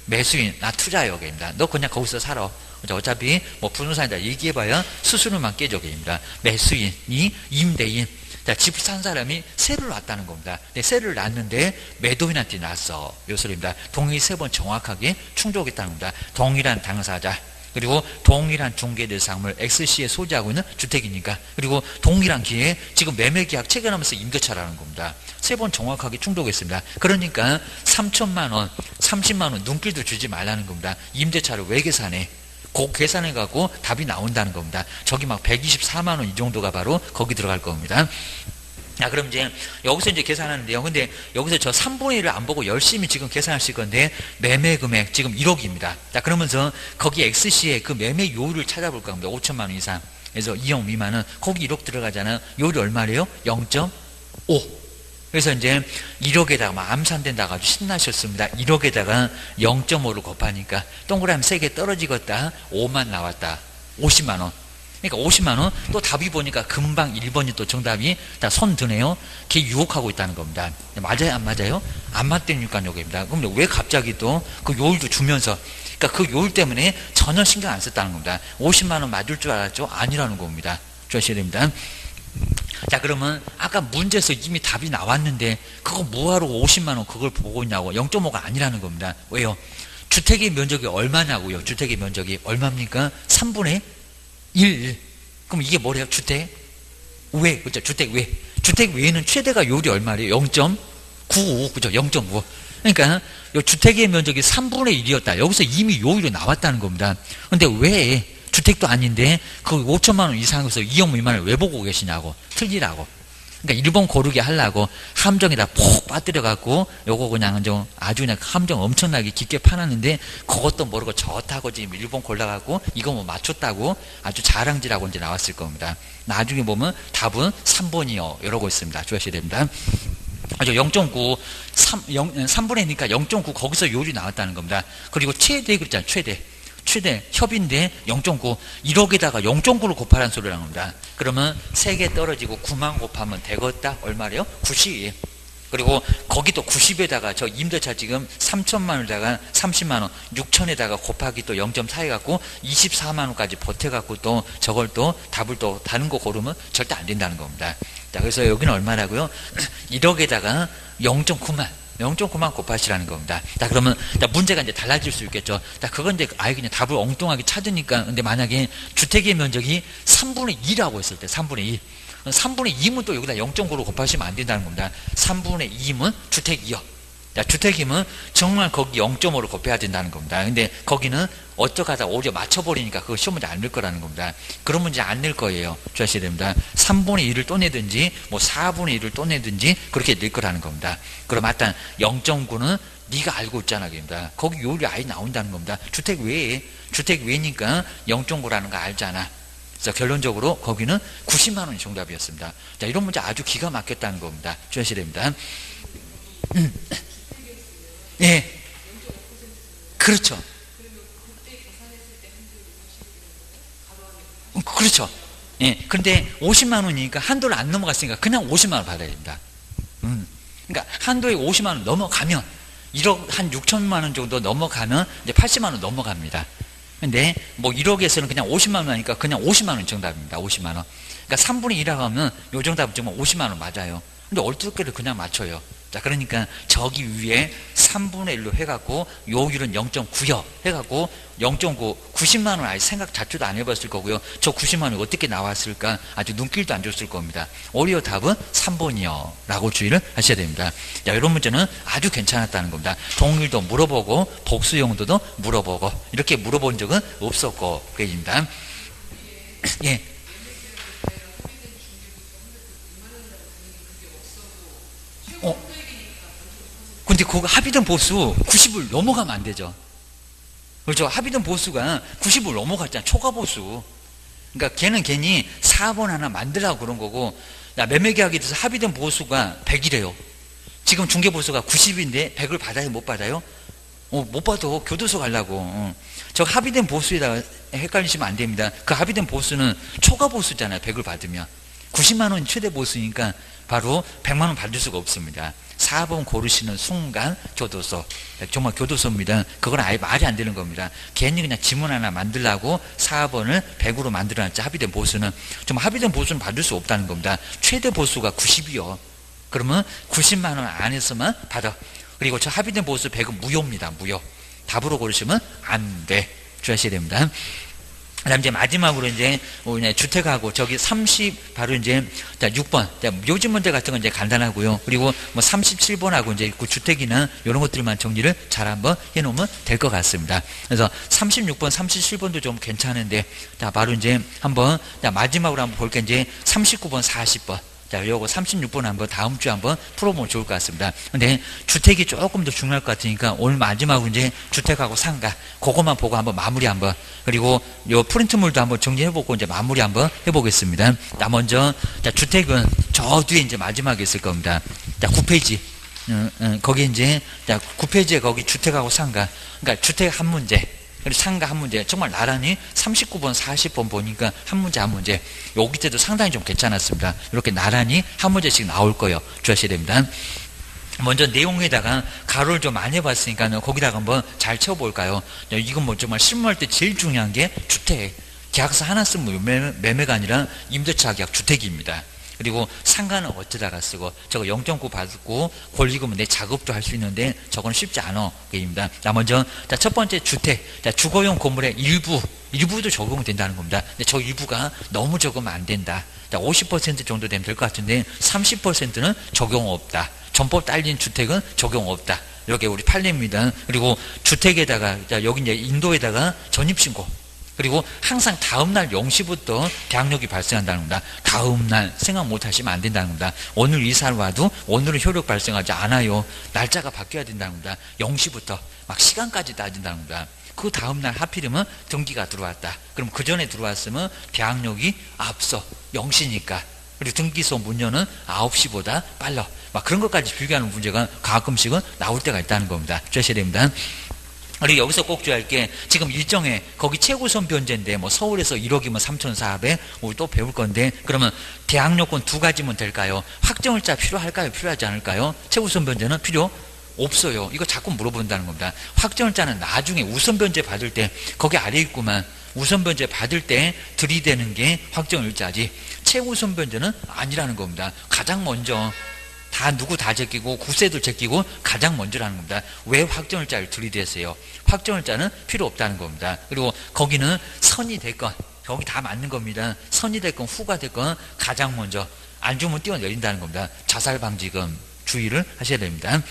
Speaker 1: 매수인, 나 투자역입니다. 너 그냥 거기서 살아. 어차피 뭐 부동산이다 얘기해봐야 수수료만 깨져입니다. 매수인이 임대인. 자, 집 산 사람이 세를 놨다는 겁니다. 세를 놨는데 매도인한테 놨어. 요 소리입니다. 동의 3번 정확하게 충족했다는 겁니다. 동일한 당사자. 그리고 동일한 중개대상물 XC에 소지하고 있는 주택이니까 그리고 동일한 기회에 지금 매매계약 체결하면서 임대차라는 겁니다. 3번 정확하게 충족했습니다. 그러니까 3천만 원, 30만 원 눈길도 주지 말라는 겁니다. 임대차를 왜 계산해? 그 계산해갖고 답이 나온다는 겁니다. 저기 막 124만 원 이 정도가 바로 거기 들어갈 겁니다. 자, 그럼 이제 여기서 이제 계산하는데요. 근데 여기서 저 3분의 1을 안 보고 열심히 지금 계산하실 건데 매매 금액 지금 1억입니다. 자, 그러면서 거기 XC에 그 매매 요율을 찾아볼 겁니다. 5천만 원 이상. 그래서 2억 미만은 거기 1억 들어가잖아요. 요율이 얼마래요? 0.5. 그래서 이제 1억에다가 막 암산된다고 아주 신나셨습니다. 1억에다가 0.5를 곱하니까 동그라미 3개 떨어지겠다. 5만 나왔다. 50만 원. 그러니까 50만 원. 또 답이 보니까 금방 1번이 또 정답이 다 손 드네요. 걔 유혹하고 있다는 겁니다. 맞아요? 안 맞아요? 안 맞다니까 여기입니다. 그럼 왜 갑자기 또 그 요율도 주면서 그러니까 그 요율 때문에 전혀 신경 안 썼다는 겁니다. 50만 원 맞을 줄 알았죠? 아니라는 겁니다. 주셔야 됩니다. 자, 그러면 아까 문제에서 이미 답이 나왔는데 그거 뭐하러 50만 원 그걸 보고 있냐고. 0.5가 아니라는 겁니다. 왜요? 주택의 면적이 얼마냐고요. 주택의 면적이 얼마입니까? 3분의 1. 그럼 이게 뭐래요? 주택 외. 그렇죠? 주택 외. 주택 외에는 최대가 요율이 얼마래요? 0.5. 9, 그죠? 0.9. 그러니까 요 주택의 면적이 3분의 1이었다. 여기서 이미 요율이 나왔다는 겁니다. 근데 왜 주택도 아닌데 그 5천만 원 이상에서 2억 미만을 왜 보고 계시냐고. 틀리라고. 그러니까 일본 고르게 하려고 함정에다 푹 빠뜨려갖고 요거 그냥 좀 아주 그냥 함정 엄청나게 깊게 파놨는데 그것도 모르고 좋다고 지금 일본 골라갖고 이거 뭐 맞췄다고 아주 자랑질하고 이제 나왔을 겁니다. 나중에 보면 답은 3번이요. 이러고 있습니다. 주의하셔야 됩니다. 아주 0.9, 3분의 1이니까 0.9 거기서 요율이 나왔다는 겁니다. 그리고 최대 그랬잖아요. 최대 협인데 0.9 1억에다가 0.9를 곱하라는 소리라는 겁니다. 그러면 3개 떨어지고 9만 곱하면 되겠다. 얼마래요? 90. 그리고 거기 또 90에다가 저 임대차 지금 3천만 원에다가 30만 원, 6천에다가 곱하기 또 0.4 해갖고 24만 원까지 보태갖고 또 저걸 또 답을 또 다른 거 고르면 절대 안 된다는 겁니다. 자, 그래서 여기는 얼마라고요? 1억에다가 0.9만 곱하시라는 겁니다. 자, 그러면 문제가 이제 달라질 수 있겠죠. 자, 그건 이제 아예 그냥 답을 엉뚱하게 찾으니까. 근데 만약에 주택의 면적이 3분의 2라고 했을 때 3분의 2. 3분의 2면 또 여기다 0.9로 곱하시면 안 된다는 겁니다. 3분의 2면 주택2요. 자, 주택이면 정말 거기 0.5로 곱해야 된다는 겁니다. 근데 거기는 어떡하다 오히려 맞춰버리니까 그거 시험 문제 안 낼 거라는 겁니다. 그런 문제 안 낼 거예요. 주의하셔야 됩니다. 3분의 1을 또 내든지 뭐 4분의 1을 또 내든지 그렇게 낼 거라는 겁니다. 그럼 일단 0.9는 네가 알고 있잖아. 겁니다. 거기 요율이 아예 나온다는 겁니다. 주택 외니까 0.9라는 거 알잖아. 그래서 결론적으로 거기는 90만 원이 정답이었습니다. 자, 이런 문제 아주 기가 막혔다는 겁니다. 주의하셔야 됩니다. 예. 그렇죠. 그렇죠. 예. 근데 50만 원이니까 한도를 안 넘어갔으니까 그냥 50만 원 받아야 됩니다. 그러니까 한도에 50만 원 넘어가면 1억 한 6천만 원 정도 넘어가면 이제 80만 원 넘어갑니다. 근데 뭐 1억에서는 그냥 50만 원 하니까 그냥 50만 원 정답입니다. 50만 원. 그러니까 3분의 1이라고 하면 요 정답은 정말 50만 원 맞아요. 근데 어떻게를 그냥 맞춰요. 자, 그러니까 저기 위에 3분의 1로 해갖고 요율은 0.9요 해갖고 0.9 90만 원 아예 생각 자체도 안 해봤을 거고요. 저 90만 원이 어떻게 나왔을까 아주 눈길도 안 줬을 겁니다. 오히려 답은 3번이요 라고 주의를 하셔야 됩니다. 자, 이런 문제는 아주 괜찮았다는 겁니다. 동일도 물어보고 복수 용도도 물어보고 이렇게 물어본 적은 없었고 그입니다. 예. 근데 그거 합의된 보수 90을 넘어가면 안 되죠. 그렇죠. 합의된 보수가 90을 넘어갔잖아. 초과 보수. 그러니까 걔는 괜히 4번 하나 만들라고 그런 거고, 매매계약에 대해서 합의된 보수가 100이래요. 지금 중개보수가 90인데 100을 받아요? 못 받아요? 못 받아. 교도소 가려고. 저 합의된 보수에다가 헷갈리시면 안 됩니다. 그 합의된 보수는 초과 보수잖아요. 100을 받으면. 90만 원 최대 보수니까 바로 100만 원 받을 수가 없습니다. 4번 고르시는 순간 교도소. 정말 교도소입니다. 그건 아예 말이 안 되는 겁니다. 괜히 그냥 지문 하나 만들라고 4번을 100으로 만들어놨지. 합의된 보수는. 정말 합의된 보수는 받을 수 없다는 겁니다. 최대 보수가 90이요. 그러면 90만 원 안에서만 받아. 그리고 저 합의된 보수 100은 무효입니다. 무효. 답으로 고르시면 안 돼. 주의하셔야 됩니다. 그 다음 이제 마지막으로 이제 주택하고 저기 30 바로 이제 자 6번 요즘 문제 같은 건 이제 간단하고요. 그리고 뭐 37번하고 이제 그 주택이나 이런 것들만 정리를 잘 한번 해놓으면 될 것 같습니다. 그래서 36번, 37번도 좀 괜찮은데 자 바로 이제 한번 자 마지막으로 한번 볼게 이제 39번, 40번. 자, 요거 36번 한번 다음 주에 한번 풀어보면 좋을 것 같습니다. 근데 주택이 조금 더 중요할 것 같으니까 오늘 마지막으로 이제 주택하고 상가 그것만 보고 한번 마무리 한번 그리고 요 프린트물도 한번 정리해보고 이제 마무리 한번 해보겠습니다. 자, 먼저 자, 주택은 저 뒤에 이제 마지막에 있을 겁니다. 자, 9페이지. 거기 이제 자, 9페이지에 거기 주택하고 상가. 그러니까 주택 한 문제. 그리고 상가 한 문제 정말 나란히 39번 40번 보니까 한 문제 한 문제 여기 때도 상당히 좀 괜찮았습니다. 이렇게 나란히 한 문제씩 나올 거예요. 주의하셔야 됩니다. 먼저 내용에다가 가로를 좀 많이 해봤으니까 거기다가 한번 잘 채워볼까요? 이건 뭐 정말 실무할 때 제일 중요한 게 주택 계약서 하나 쓰면 매매가 아니라 임대차 계약 주택입니다. 그리고 상가는 어쩌다가 쓰고 저거 0.9 받고 권리금은 내 작업도 할 수 있는데 저건 쉽지 않아. 그입니다. 자, 먼저 자, 첫 번째 주택. 자, 주거용 건물의 일부도 적용된다는 겁니다. 근데 저 일부가 너무 적으면 안 된다. 자, 50% 정도 되면 될 것 같은데 30%는 적용 없다. 전법 딸린 주택은 적용 없다. 이렇게 우리 판례입니다. 그리고 주택에다가 여기 이제 인도에다가 전입신고, 그리고 항상 다음날 0시부터 계약력이 발생한다는 겁니다. 다음날 생각 못하시면 안 된다는 겁니다. 오늘 이사를 와도 오늘은 효력 발생하지 않아요. 날짜가 바뀌어야 된다는 겁니다. 0시부터 막 시간까지 따진다는 겁니다. 그 다음날 하필이면 등기가 들어왔다. 그럼 그 전에 들어왔으면 계약력이 앞서 0시니까, 그리고 등기소 문여는 9시보다 빨라. 막 그런 것까지 비교하는 문제가 가끔씩은 나올 때가 있다는 겁니다. 주셔야 됩니다. 그리고 여기서 꼭 주의할 게, 지금 일정에 거기 최우선 변제인데 뭐 서울에서 1억이면 3,400, 우리 또 배울 건데, 그러면 대학 요건 두 가지면 될까요? 확정일자 필요할까요? 필요하지 않을까요? 최우선 변제는 필요 없어요. 이거 자꾸 물어본다는 겁니다. 확정일자는 나중에 우선 변제 받을 때, 거기 아래 있구만, 우선 변제 받을 때 들이대는 게 확정일자지 최우선 변제는 아니라는 겁니다. 가장 먼저 다 누구 다 제끼고 구세도 제끼고 가장 먼저라는 겁니다. 왜 확정일자를 들이대세요? 확정일자는 필요 없다는 겁니다. 그리고 거기는 선이 됐건, 거기 다 맞는 겁니다. 선이 됐건 후가 됐건 가장 먼저 안 주면 뛰어내린다는 겁니다. 자살방지금 주의를 하셔야 됩니다.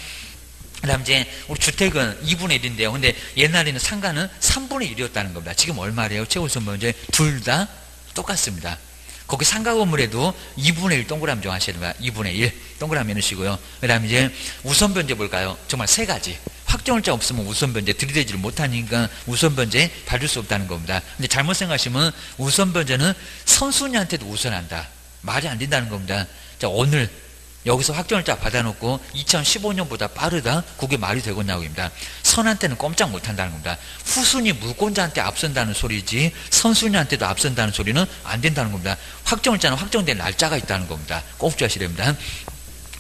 Speaker 1: 그 다음 이제 우리 주택은 2분의 1인데요. 근데 옛날에는 상가는 3분의 1이었다는 겁니다. 지금 얼마래요? 최우선 변제 둘 다 똑같습니다. 거기 상가 건물에도 2분의 1 동그라미 좀 하셔야 됩니다. 2분의 1 동그라미 해놓으시고요. 그 다음에 이제 우선 변제 볼까요? 정말 세 가지. 확정일자 없으면 우선 변제 들이대지를 못하니까 우선 변제 받을 수 없다는 겁니다. 근데 잘못 생각하시면 우선 변제는 선순위한테도 우선한다. 말이 안 된다는 겁니다. 자, 오늘 여기서 확정일자 받아놓고 2015년보다 빠르다? 그게 말이 되겠냐고입니다. 선한테는 꼼짝 못한다는 겁니다. 후순위 물권자한테 앞선다는 소리지 선순위한테도 앞선다는 소리는 안 된다는 겁니다. 확정일자는 확정된 날짜가 있다는 겁니다. 꼭 주의하셔야 됩니다.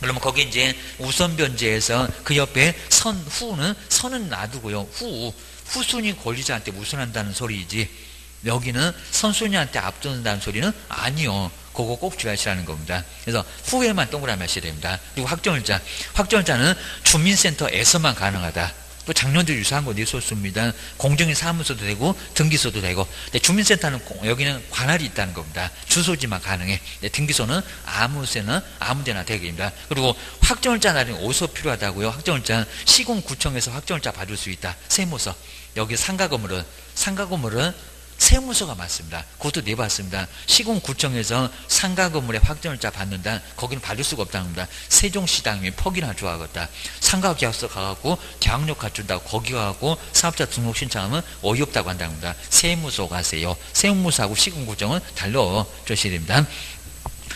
Speaker 1: 그러면 거기 이제 우선 변제에서 그 옆에 선은 놔두고요. 후순위 권리자한테 우선한다는 소리이지 여기는 선순위한테 앞선다는 소리는 아니요. 그거 꼭 주의하시라는 겁니다. 그래서 후에만 동그라미 하셔야 됩니다. 그리고 확정일자는 주민센터에서만 가능하다. 또 작년도 유사한 거 있었습니다. 공정인 사무소도 되고 등기소도 되고. 근데 주민센터는 여기는 관할이 있다는 겁니다. 주소지만 가능해. 등기소는 아무데나 되게입니다. 그리고 확정일자 날은 어디서 필요하다고요? 확정일자 시군구청에서 확정일자 받을 수 있다. 세무서. 여기 상가 건물은 세무서가 맞습니다. 그것도 내봤습니다. 시군구청에서 상가 건물에 확정일자 받는다. 거기는 받을 수가 없다는 겁니다. 세종시당이 퍽이나 좋아하겠다. 상가 계약서 가갖고 계약력 갖춘다고 거기 가갖고 사업자 등록 신청하면 어이없다고 한다는 겁니다. 세무서 가세요. 세무서하고 시군구청은 달러 주셔야 됩니다.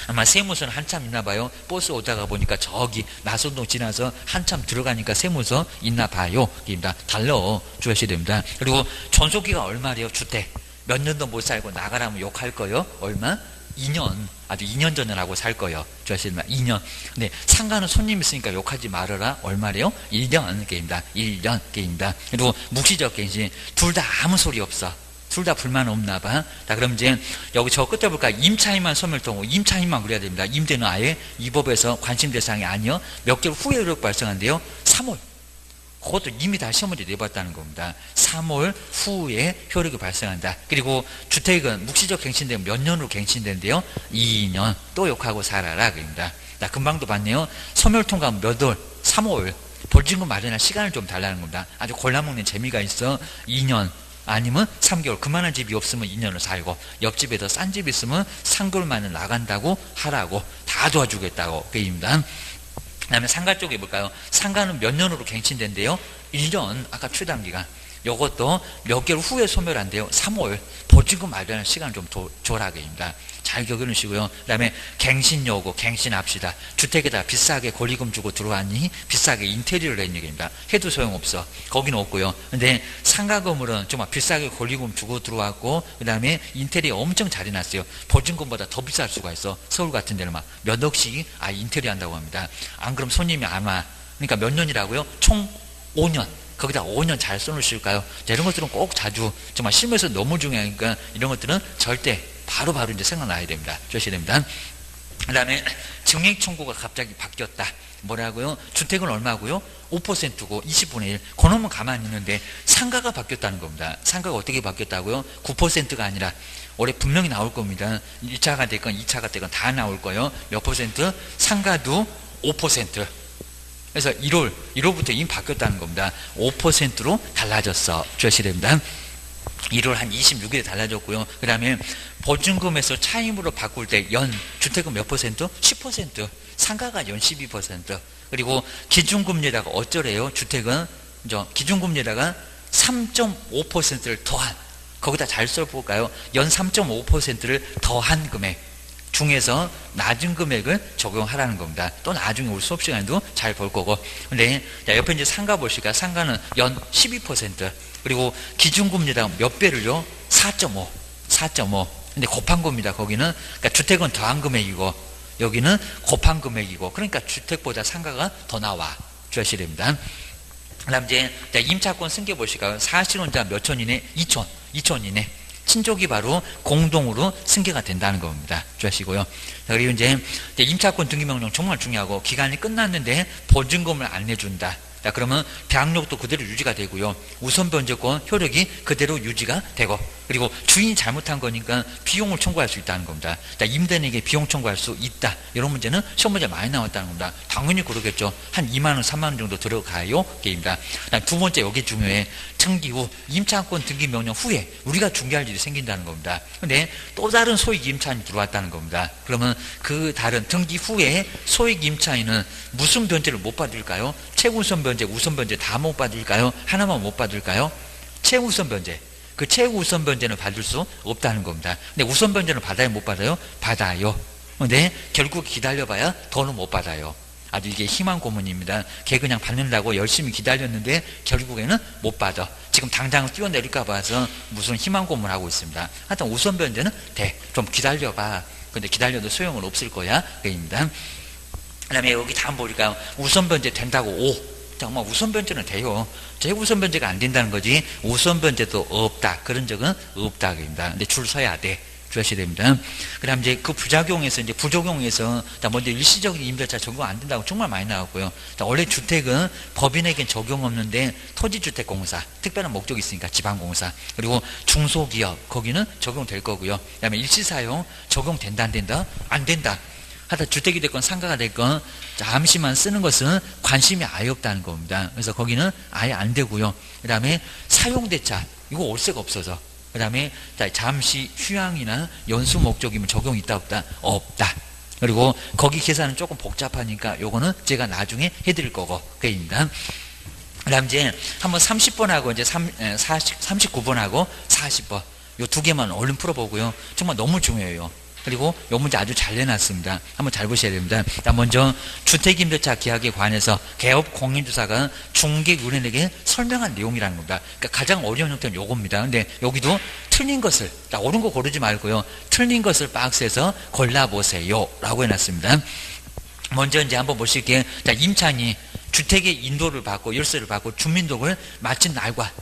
Speaker 1: 아마 세무서는 한참 있나 봐요. 버스 오다가 보니까 저기 나선동 지나서 한참 들어가니까 세무서 있나 봐요. 입니다. 달러 주셔야 됩니다. 그리고 존속기가 얼마래요? 주택. 몇 년도 못 살고 나가라면 욕할 거요? 얼마? 2년. 아주 2년 전에 하고 살 거요. 주하시면 2년. 근데 상가는 손님 있으니까 욕하지 말아라. 얼마래요? 1년 게임이다. 1년 게임이다. 그리고 묵시적 갱신. 둘 다 아무 소리 없어. 둘 다 불만 없나 봐. 자, 그럼 이제 여기 저 끝에 볼까? 임차인만 소멸통고 임차인만 그래야 됩니다. 임대는 아예 이 법에서 관심 대상이 아니요. 몇 개월 후에 효력 발생한대요. 3월. 그것도 이미 다 시험 문제 내봤다는 겁니다. 3월 후에 효력이 발생한다. 그리고 주택은 묵시적 갱신되면 몇 년으로 갱신된대요? 2년. 또 욕하고 살아라. 그럽니다. 나 금방도 봤네요. 소멸통과는 몇 월? 3월. 보증금 마련할 시간을 좀 달라는 겁니다. 아주 골라먹는 재미가 있어. 2년. 아니면 3개월. 그만한 집이 없으면 2년을 살고 옆집에 더 싼 집이 있으면 3개월 만에 나간다고 하라고 다 도와주겠다고 그입니다. 그 다음에 상가 쪽에 볼까요? 상가는 몇 년으로 갱신된대요? 1년. 아까 최단기간. 요것도 몇 개월 후에 소멸한대요. 3월. 보증금 마련할 시간 좀 줘라게입니다. 잘 기억해놓으시고요. 그 다음에 갱신요구, 갱신합시다. 주택에다 비싸게 권리금 주고 들어왔니? 비싸게 인테리어를 했는 얘기입니다. 해도 소용없어. 거기는 없고요. 근데 상가 건물은 정말 비싸게 권리금 주고 들어왔고, 그 다음에 인테리어 엄청 잘 해놨어요. 보증금보다 더 비쌀 수가 있어. 서울 같은 데는 막 몇 억씩 인테리어 한다고 합니다. 안 그럼 손님이 안 와. 그러니까 몇 년이라고요? 총 5년. 거기다 5년 잘 써놓으실까요? 이런 것들은 꼭 자주 정말 실무에서 너무 중요하니까 이런 것들은 절대 바로 이제 생각나야 됩니다. 주셔야 됩니다. 그 다음에 증액 청구가 갑자기 바뀌었다. 뭐라고요? 주택은 얼마고요? 5%고 20분의 1. 그놈은 가만히 있는데 상가가 바뀌었다는 겁니다. 상가가 어떻게 바뀌었다고요? 9%가 아니라 올해 분명히 나올 겁니다. 1차가 됐건 2차가 됐건 다 나올 거예요. 몇 퍼센트? 상가도 5%. 그래서 1월부터 이미 바뀌었다는 겁니다. 5%로 달라졌어. 주셔야 됩니다. 1월 한 26일에 달라졌고요. 그 다음에 보증금에서 차임으로 바꿀 때 연 주택은 몇 퍼센트? 10%. 상가가 연 12%. 그리고 기준금리에다가 어쩌래요? 주택은 기준금리에다가 3.5%를 더한, 거기다 잘 써볼까요? 연 3.5%를 더한 금액 중에서 낮은 금액을 적용하라는 겁니다. 또 나중에 우리 수업 시간에도 잘 볼 거고. 근데 옆에 이제 상가 보실까요? 상가는 연 12%. 그리고 기준금리당 몇 배를요? 4.5. 근데 곱한 겁니다. 거기는. 그러니까 주택은 더한 금액이고 여기는 곱한 금액이고, 그러니까 주택보다 상가가 더 나와. 주셔야 됩니다. 그 다음 이제 임차권 승계 보실까요? 사실혼자 몇 촌 이내? 2촌 이내. 친족이 바로 공동으로 승계가 된다는 겁니다. 주시고요. 그리고 이제 임차권 등기명령 정말 중요하고, 기간이 끝났는데 보증금을 안 내준다. 그러면 대항력도 그대로 유지가 되고요. 우선 변제권 효력이 그대로 유지가 되고, 그리고 주인이 잘못한 거니까 비용을 청구할 수 있다는 겁니다. 임대인에게 비용 청구할 수 있다. 이런 문제는 시험 문제 많이 나왔다는 겁니다. 당연히 그러겠죠. 한 2만 원, 3만 원 정도 들어가요. 게임입니다. 두 번째, 여기 중요해. 등기 후 임차권 등기 명령 후에 우리가 중개할 일이 생긴다는 겁니다. 근데 또 다른 소액 임차인이 들어왔다는 겁니다. 그러면 그 다른 등기 후에 소액 임차인은 무슨 변제를 못 받을까요? 최우선 변제, 우선 변제 다 못 받을까요? 하나만 못 받을까요? 최우선 변제. 그 최우선 변제는 받을 수 없다는 겁니다. 근데 우선 변제는 받아요, 못 받아요? 받아요. 근데 결국 기다려봐야 더는 못 받아요. 아주 이게 희망 고문입니다. 걔 그냥 받는다고 열심히 기다렸는데 결국에는 못 받아. 지금 당장 뛰어내릴까 봐서 무슨 희망 고문을 하고 있습니다. 하여튼 우선 변제는 돼. 좀 기다려봐. 근데 기다려도 소용은 없을 거야. 그입니다. 그 다음에 여기 다음 보니까 우선 변제 된다고 5. 정말 우선 변제는 돼요. 재우선 변제가 안 된다는 거지 우선 변제도 없다. 그런 적은 없다. 그입니다. 근데 줄 서야 돼. 주셔야 됩니다. 그 다음 이제 그 부작용에서 이제 부적용에서 먼저 일시적인 임대차 적용 안 된다고 정말 많이 나왔고요. 원래 주택은 법인에겐 적용 없는데 토지주택공사, 특별한 목적이 있으니까 지방공사, 그리고 중소기업 거기는 적용될 거고요. 그 다음에 일시사용 적용된다 안 된다? 안 된다. 하여튼 주택이 됐건 상가가 됐건 잠시만 쓰는 것은 관심이 아예 없다는 겁니다. 그래서 거기는 아예 안 되고요. 그 다음에 사용대차 이거 월세가 없어서, 그 다음에 잠시 휴양이나 연수 목적이면 적용이 있다 없다? 없다. 그리고 거기 계산은 조금 복잡하니까 요거는 제가 나중에 해드릴 거고 그입니다. 그 다음 이제 한번 30번하고 이제 39번하고 40번 요 두 개만 얼른 풀어보고요. 정말 너무 중요해요. 그리고 요 문제 아주 잘 내놨습니다. 한번 잘 보셔야 됩니다. 먼저 주택임대차 계약에 관해서 개업 공인주사가 중개의뢰인에게 설명한 내용이라는 겁니다. 그러니까 가장 어려운 형태는 요겁니다. 근데 여기도 틀린 것을, 옳은 거 고르지 말고요. 틀린 것을 박스에서 골라보세요. 라고 해놨습니다. 먼저 이제 한번 보실게요. 임차인이 주택의 인도를 받고 열세를 받고 주민등록을 마친 날과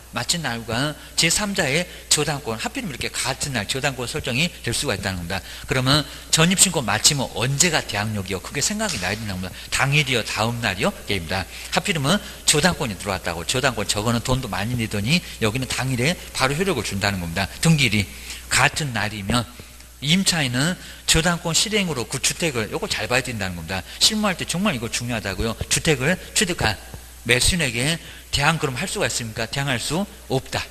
Speaker 1: 제3자의 저당권, 하필이면 이렇게 같은 날 저당권 설정이 될 수가 있다는 겁니다. 그러면 전입신고 마치면 언제가 대항력이요? 그게 생각이 나야 된다는 겁니다. 당일이요? 다음 날이요? 게임입니다. 하필이면 저당권이 들어왔다고. 저당권 저거는 돈도 많이 내더니 여기는 당일에 바로 효력을 준다는 겁니다. 등기일이 같은 날이면 임차인은 저당권 실행으로 그 주택을, 요거 잘 봐야 된다는 겁니다. 실무할 때 정말 이거 중요하다고요. 주택을 취득한 매수인에게 대항 그럼 할 수가 있습니까? 대항할 수 없다.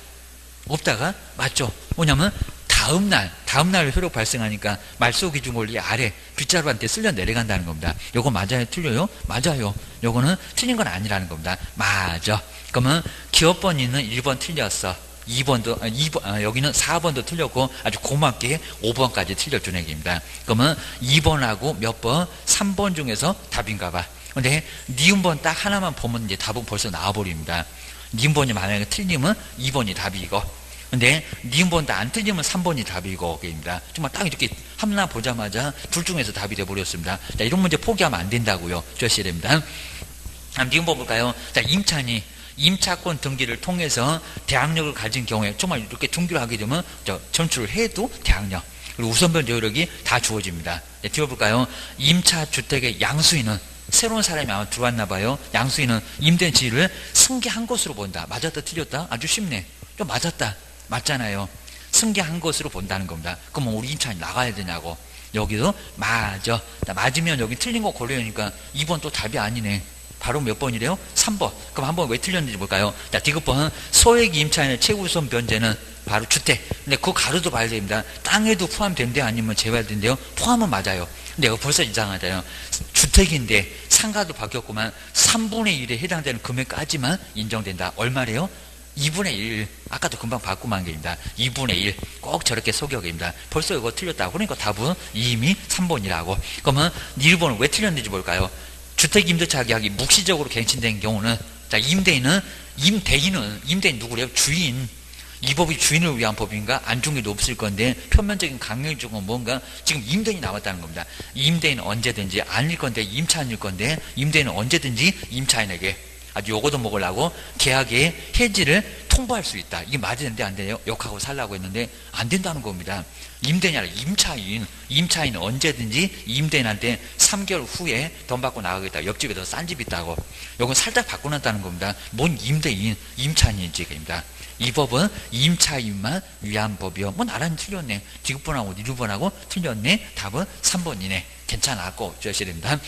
Speaker 1: 없다가 맞죠? 뭐냐면 다음 날 효력 발생하니까 말소기준 권리 아래 빗자루한테 쓸려 내려간다는 겁니다. 요거 맞아요? 틀려요? 맞아요. 요거는 틀린 건 아니라는 겁니다. 맞아. 그러면 기업번호는 1번 틀렸어. 2번도, 여기는 4번도 틀렸고 아주 고맙게 5번까지 틀려준 얘기입니다. 그러면 2번하고 몇 번? 3번 중에서 답인가 봐. 근데 니은번 딱 하나만 보면 이제 답은 벌써 나와버립니다. 니은번이 만약에 틀리면 2번이 답이고, 근데 니은번도 안 틀리면 3번이 답이고, 입니다. 정말 딱 이렇게 하나 보자마자 둘 중에서 답이 돼버렸습니다. 자, 이런 문제 포기하면 안 된다고요. 주셔야 됩니다. 니은번 볼까요? 자, 임차인이 임차권 등기를 통해서 대항력을 가진 경우에 정말 이렇게 등기를 하게 되면 전출을 해도 대항력, 그리고 우선변제 효력이 다 주어집니다. 네, 띄워볼까요? 임차주택의 양수인은 새로운 사람이 아마 들어왔나 봐요. 양수인은 임대인 지위를 승계한 것으로 본다. 맞았다 틀렸다? 아주 쉽네. 좀 맞았다. 맞잖아요. 승계한 것으로 본다는 겁니다. 그럼 우리 임차인이 나가야 되냐고. 여기도 맞아. 맞으면 여기 틀린 거 걸려니까 2번 또 답이 아니네. 바로 몇 번이래요? 3번. 그럼 한번 왜 틀렸는지 볼까요? 자, 디귿번. 소액 임차인의 최우선 변제는 바로 주택. 근데 그 가로도 봐야 됩니다. 땅에도 포함된대 아니면 제외된대요? 포함은 맞아요. 근데 이거 벌써 이상하잖아요. 주택인데 상가도 바뀌었구만. 3분의 1에 해당되는 금액까지만 인정된다. 얼마래요? 2분의 1. 아까도 금방 바꾸만 게입니다. 2분의 1. 꼭 저렇게 소격입니다. 벌써 이거 틀렸다고. 그러니까 답은 이미 3번이라고. 그러면 1번은 왜 틀렸는지 볼까요? 주택임대차 계약이 묵시적으로 갱신된 경우는, 자, 임대인은 누구래요? 주인. 이 법이 주인을 위한 법인가? 안중에도 없을 건데 표면적인 강력적인 뭔가 지금 임대인이 나왔다는 겁니다. 임대인은 언제든지 아닐 건데 임차인일 건데 임대인은 언제든지 임차인에게 아주 요거도 먹으려고 계약의 해지를 통보할 수 있다. 이게 맞이 되는데 안 돼요? 욕하고 살라고 했는데 안 된다는 겁니다. 임대인이 아니라 임차인은 언제든지 임대인한테 3개월 후에 돈 받고 나가겠다. 옆집에 더 싼 집 있다고. 요건 살짝 바꿔놨다는 겁니다. 뭔 임대인, 임차인인지입니다. 이 법은 임차인만 위한 법이요. 뭐 나란히 틀렸네. 디귿번하고 1번하고 틀렸네. 답은 3번이네. 괜찮았고 주셔야 됩니다.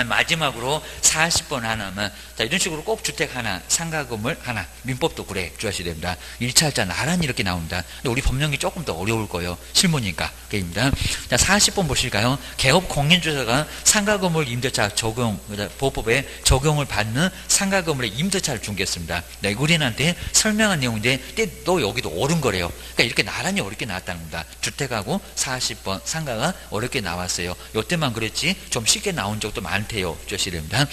Speaker 1: 마지막으로 40번 하나만, 자, 이런 식으로 꼭 주택 하나, 상가 건물 하나, 민법도 그래 주셔야 됩니다. 1차, 1차 나란히 이렇게 나옵니다. 근데 우리 법령이 조금 더 어려울 거예요. 실무니까. 그입니다. 자, 40번 보실까요? 개업 공인주사가 상가 건물 임대차 적용, 보호법에 적용을 받는 상가 건물의 임대차를 중개했습니다. 네, 우리한테 설명한 내용인데, 또 여기도 옳은 거래요. 그러니까 이렇게 나란히 어렵게 나왔다는 겁니다. 주택하고 40번, 상가가 어렵게 나왔어요. 요때만 그랬지, 좀 쉽게 나온 적도 많대요. 주셔야 됩니다.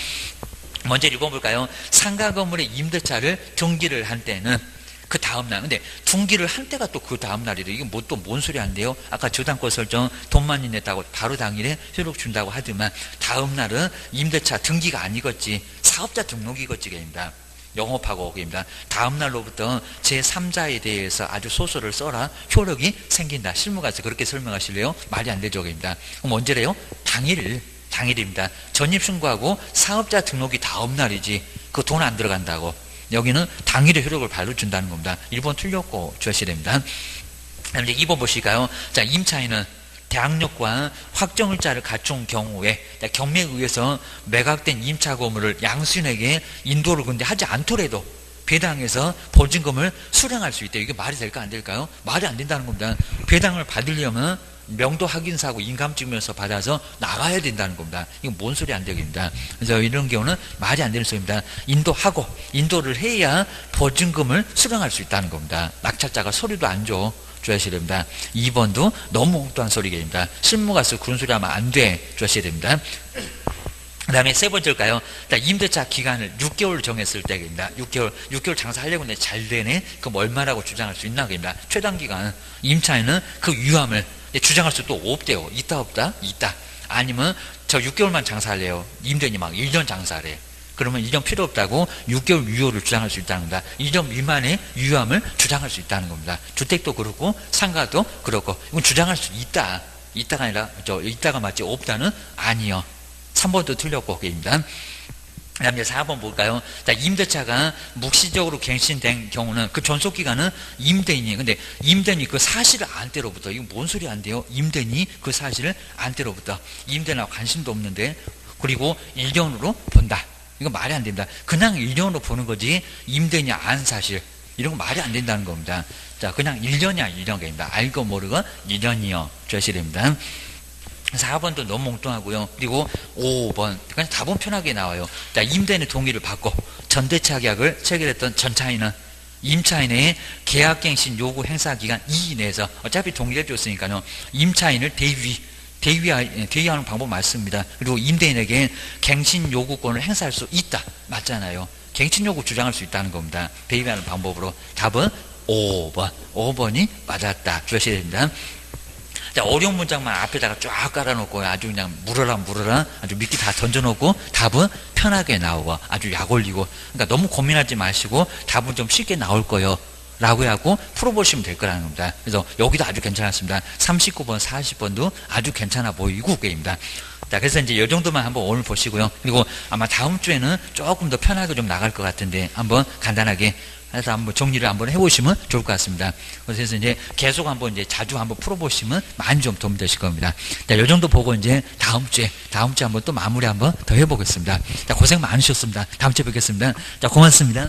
Speaker 1: 먼저 읽어볼까요? 상가 건물의 임대차를 등기를 한 때는 그 다음날, 근데 등기를 한 때가 또 그 다음날이래. 이게 뭐 또 뭔 소리 한대요? 아까 저당권 설정 돈 많이 냈다고 바로 당일에 효력 준다고 하더만, 다음날은 임대차 등기가 아니겠지, 사업자 등록이겠지입니다. 영업하고 오기입니다. 다음날로부터 제3자에 대해서 아주 소설을 써라. 효력이 생긴다. 실무가서 그렇게 설명하실래요? 말이 안 되죠. 입니다. 그럼 언제래요? 당일입니다. 전입신고하고 사업자 등록이 다음날이지. 그 돈 안 들어간다고. 여기는 당일에 효력을 발효준다는 겁니다. 1번 틀렸고 주셔야 됩니다. 이제 2번 보실까요? 자, 임차인은 대항력과 확정일자를 갖춘 경우에 경매에 의해서 매각된 임차 건물을 양수인에게 인도를 근데 하지 않더라도 배당해서 보증금을 수령할 수 있대요. 이게 말이 될까 안 될까요? 말이 안 된다는 겁니다. 배당을 받으려면 명도 확인서하고 인감증명서 받아서 나가야 된다는 겁니다. 이건 뭔 소리 안 되겠습니다. 그래서 이런 경우는 말이 안 되는 소리입니다. 인도를 해야 보증금을 수령할 수 있다는 겁니다. 낙찰자가 서류도 안 줘. 주셔야 됩니다. 2번도 너무 엉뚱한 소리입니다. 실무가서 그런 소리 하면 안 돼. 주셔야 됩니다. 그 다음에 세 번째일까요? 임대차 기간을 6개월 정했을 때입니다. 6개월 장사하려고 했는데 잘 되네? 그럼 얼마라고 주장할 수 있나? 그입니다. 최단기간. 임차인은 그 유함을 주장할 수도 없대요. 있다 없다? 있다. 아니면 저 6개월만 장사할래요. 임대인이 막 1년 장사하래. 그러면 1년 필요 없다고 6개월 유효를 주장할 수 있다는 겁니다. 1년 미만의 유효함을 주장할 수 있다는 겁니다. 주택도 그렇고 상가도 그렇고 이건 주장할 수 있다. 있다가 아니라 있다가 맞지 없다는 아니요. 3번도 틀렸고 그입니다. 그 다음에 4번 볼까요? 자, 임대차가 묵시적으로 갱신된 경우는 그 존속기간은 임대인이, 근데 임대인이 그 사실을 안 때로부터, 이거 뭔 소리 안 돼요? 임대인이 그 사실을 안 때로부터, 임대인하고 관심도 없는데, 그리고 1년으로 본다. 이거 말이 안 됩니다. 그냥 1년으로 보는 거지, 임대인이 안 사실, 이런 거 말이 안 된다는 겁니다. 자, 그냥 1년이야, 1년입니다. 알고 모르고 1년이요. 주셔야 됩니다. 4번도 너무 엉뚱하고요. 그리고 5번, 그냥 답은 편하게 나와요. 자, 임대인의 동의를 받고 전대차 계약을 체결했던 전차인은 임차인의 계약갱신 요구 행사 기간 2일 내에서 어차피 동의를 줬으니까요. 임차인을 대위하는 방법 맞습니다. 그리고 임대인에게 갱신 요구권을 행사할 수 있다. 맞잖아요. 갱신 요구 주장할 수 있다는 겁니다. 대위하는 방법으로. 답은 5번. 5번이 맞았다. 주셔야 됩니다. 자, 어려운 문장만 앞에다가 쫙 깔아놓고 아주 그냥 물어라 아주 미끼 다 던져놓고 답은 편하게 나오고 아주 약 올리고, 그러니까 너무 고민하지 마시고 답은 좀 쉽게 나올 거예요 라고 하고 풀어보시면 될 거라는 겁니다. 그래서 여기도 아주 괜찮았습니다. 39번 40번도 아주 괜찮아 보이고 게임입니다. 자, 그래서 이제 이 정도만 한번 오늘 보시고요. 그리고 아마 다음 주에는 조금 더 편하게 좀 나갈 것 같은데 한번 간단하게 해서 한번 정리를 한번 해보시면 좋을 것 같습니다. 그래서 이제 계속 한번 이제 자주 한번 풀어보시면 많이 좀 도움 되실 겁니다. 자, 요 정도 보고 이제 다음 주에 한번 또 마무리 한번 더 해보겠습니다. 자, 고생 많으셨습니다. 다음 주에 뵙겠습니다. 자, 고맙습니다.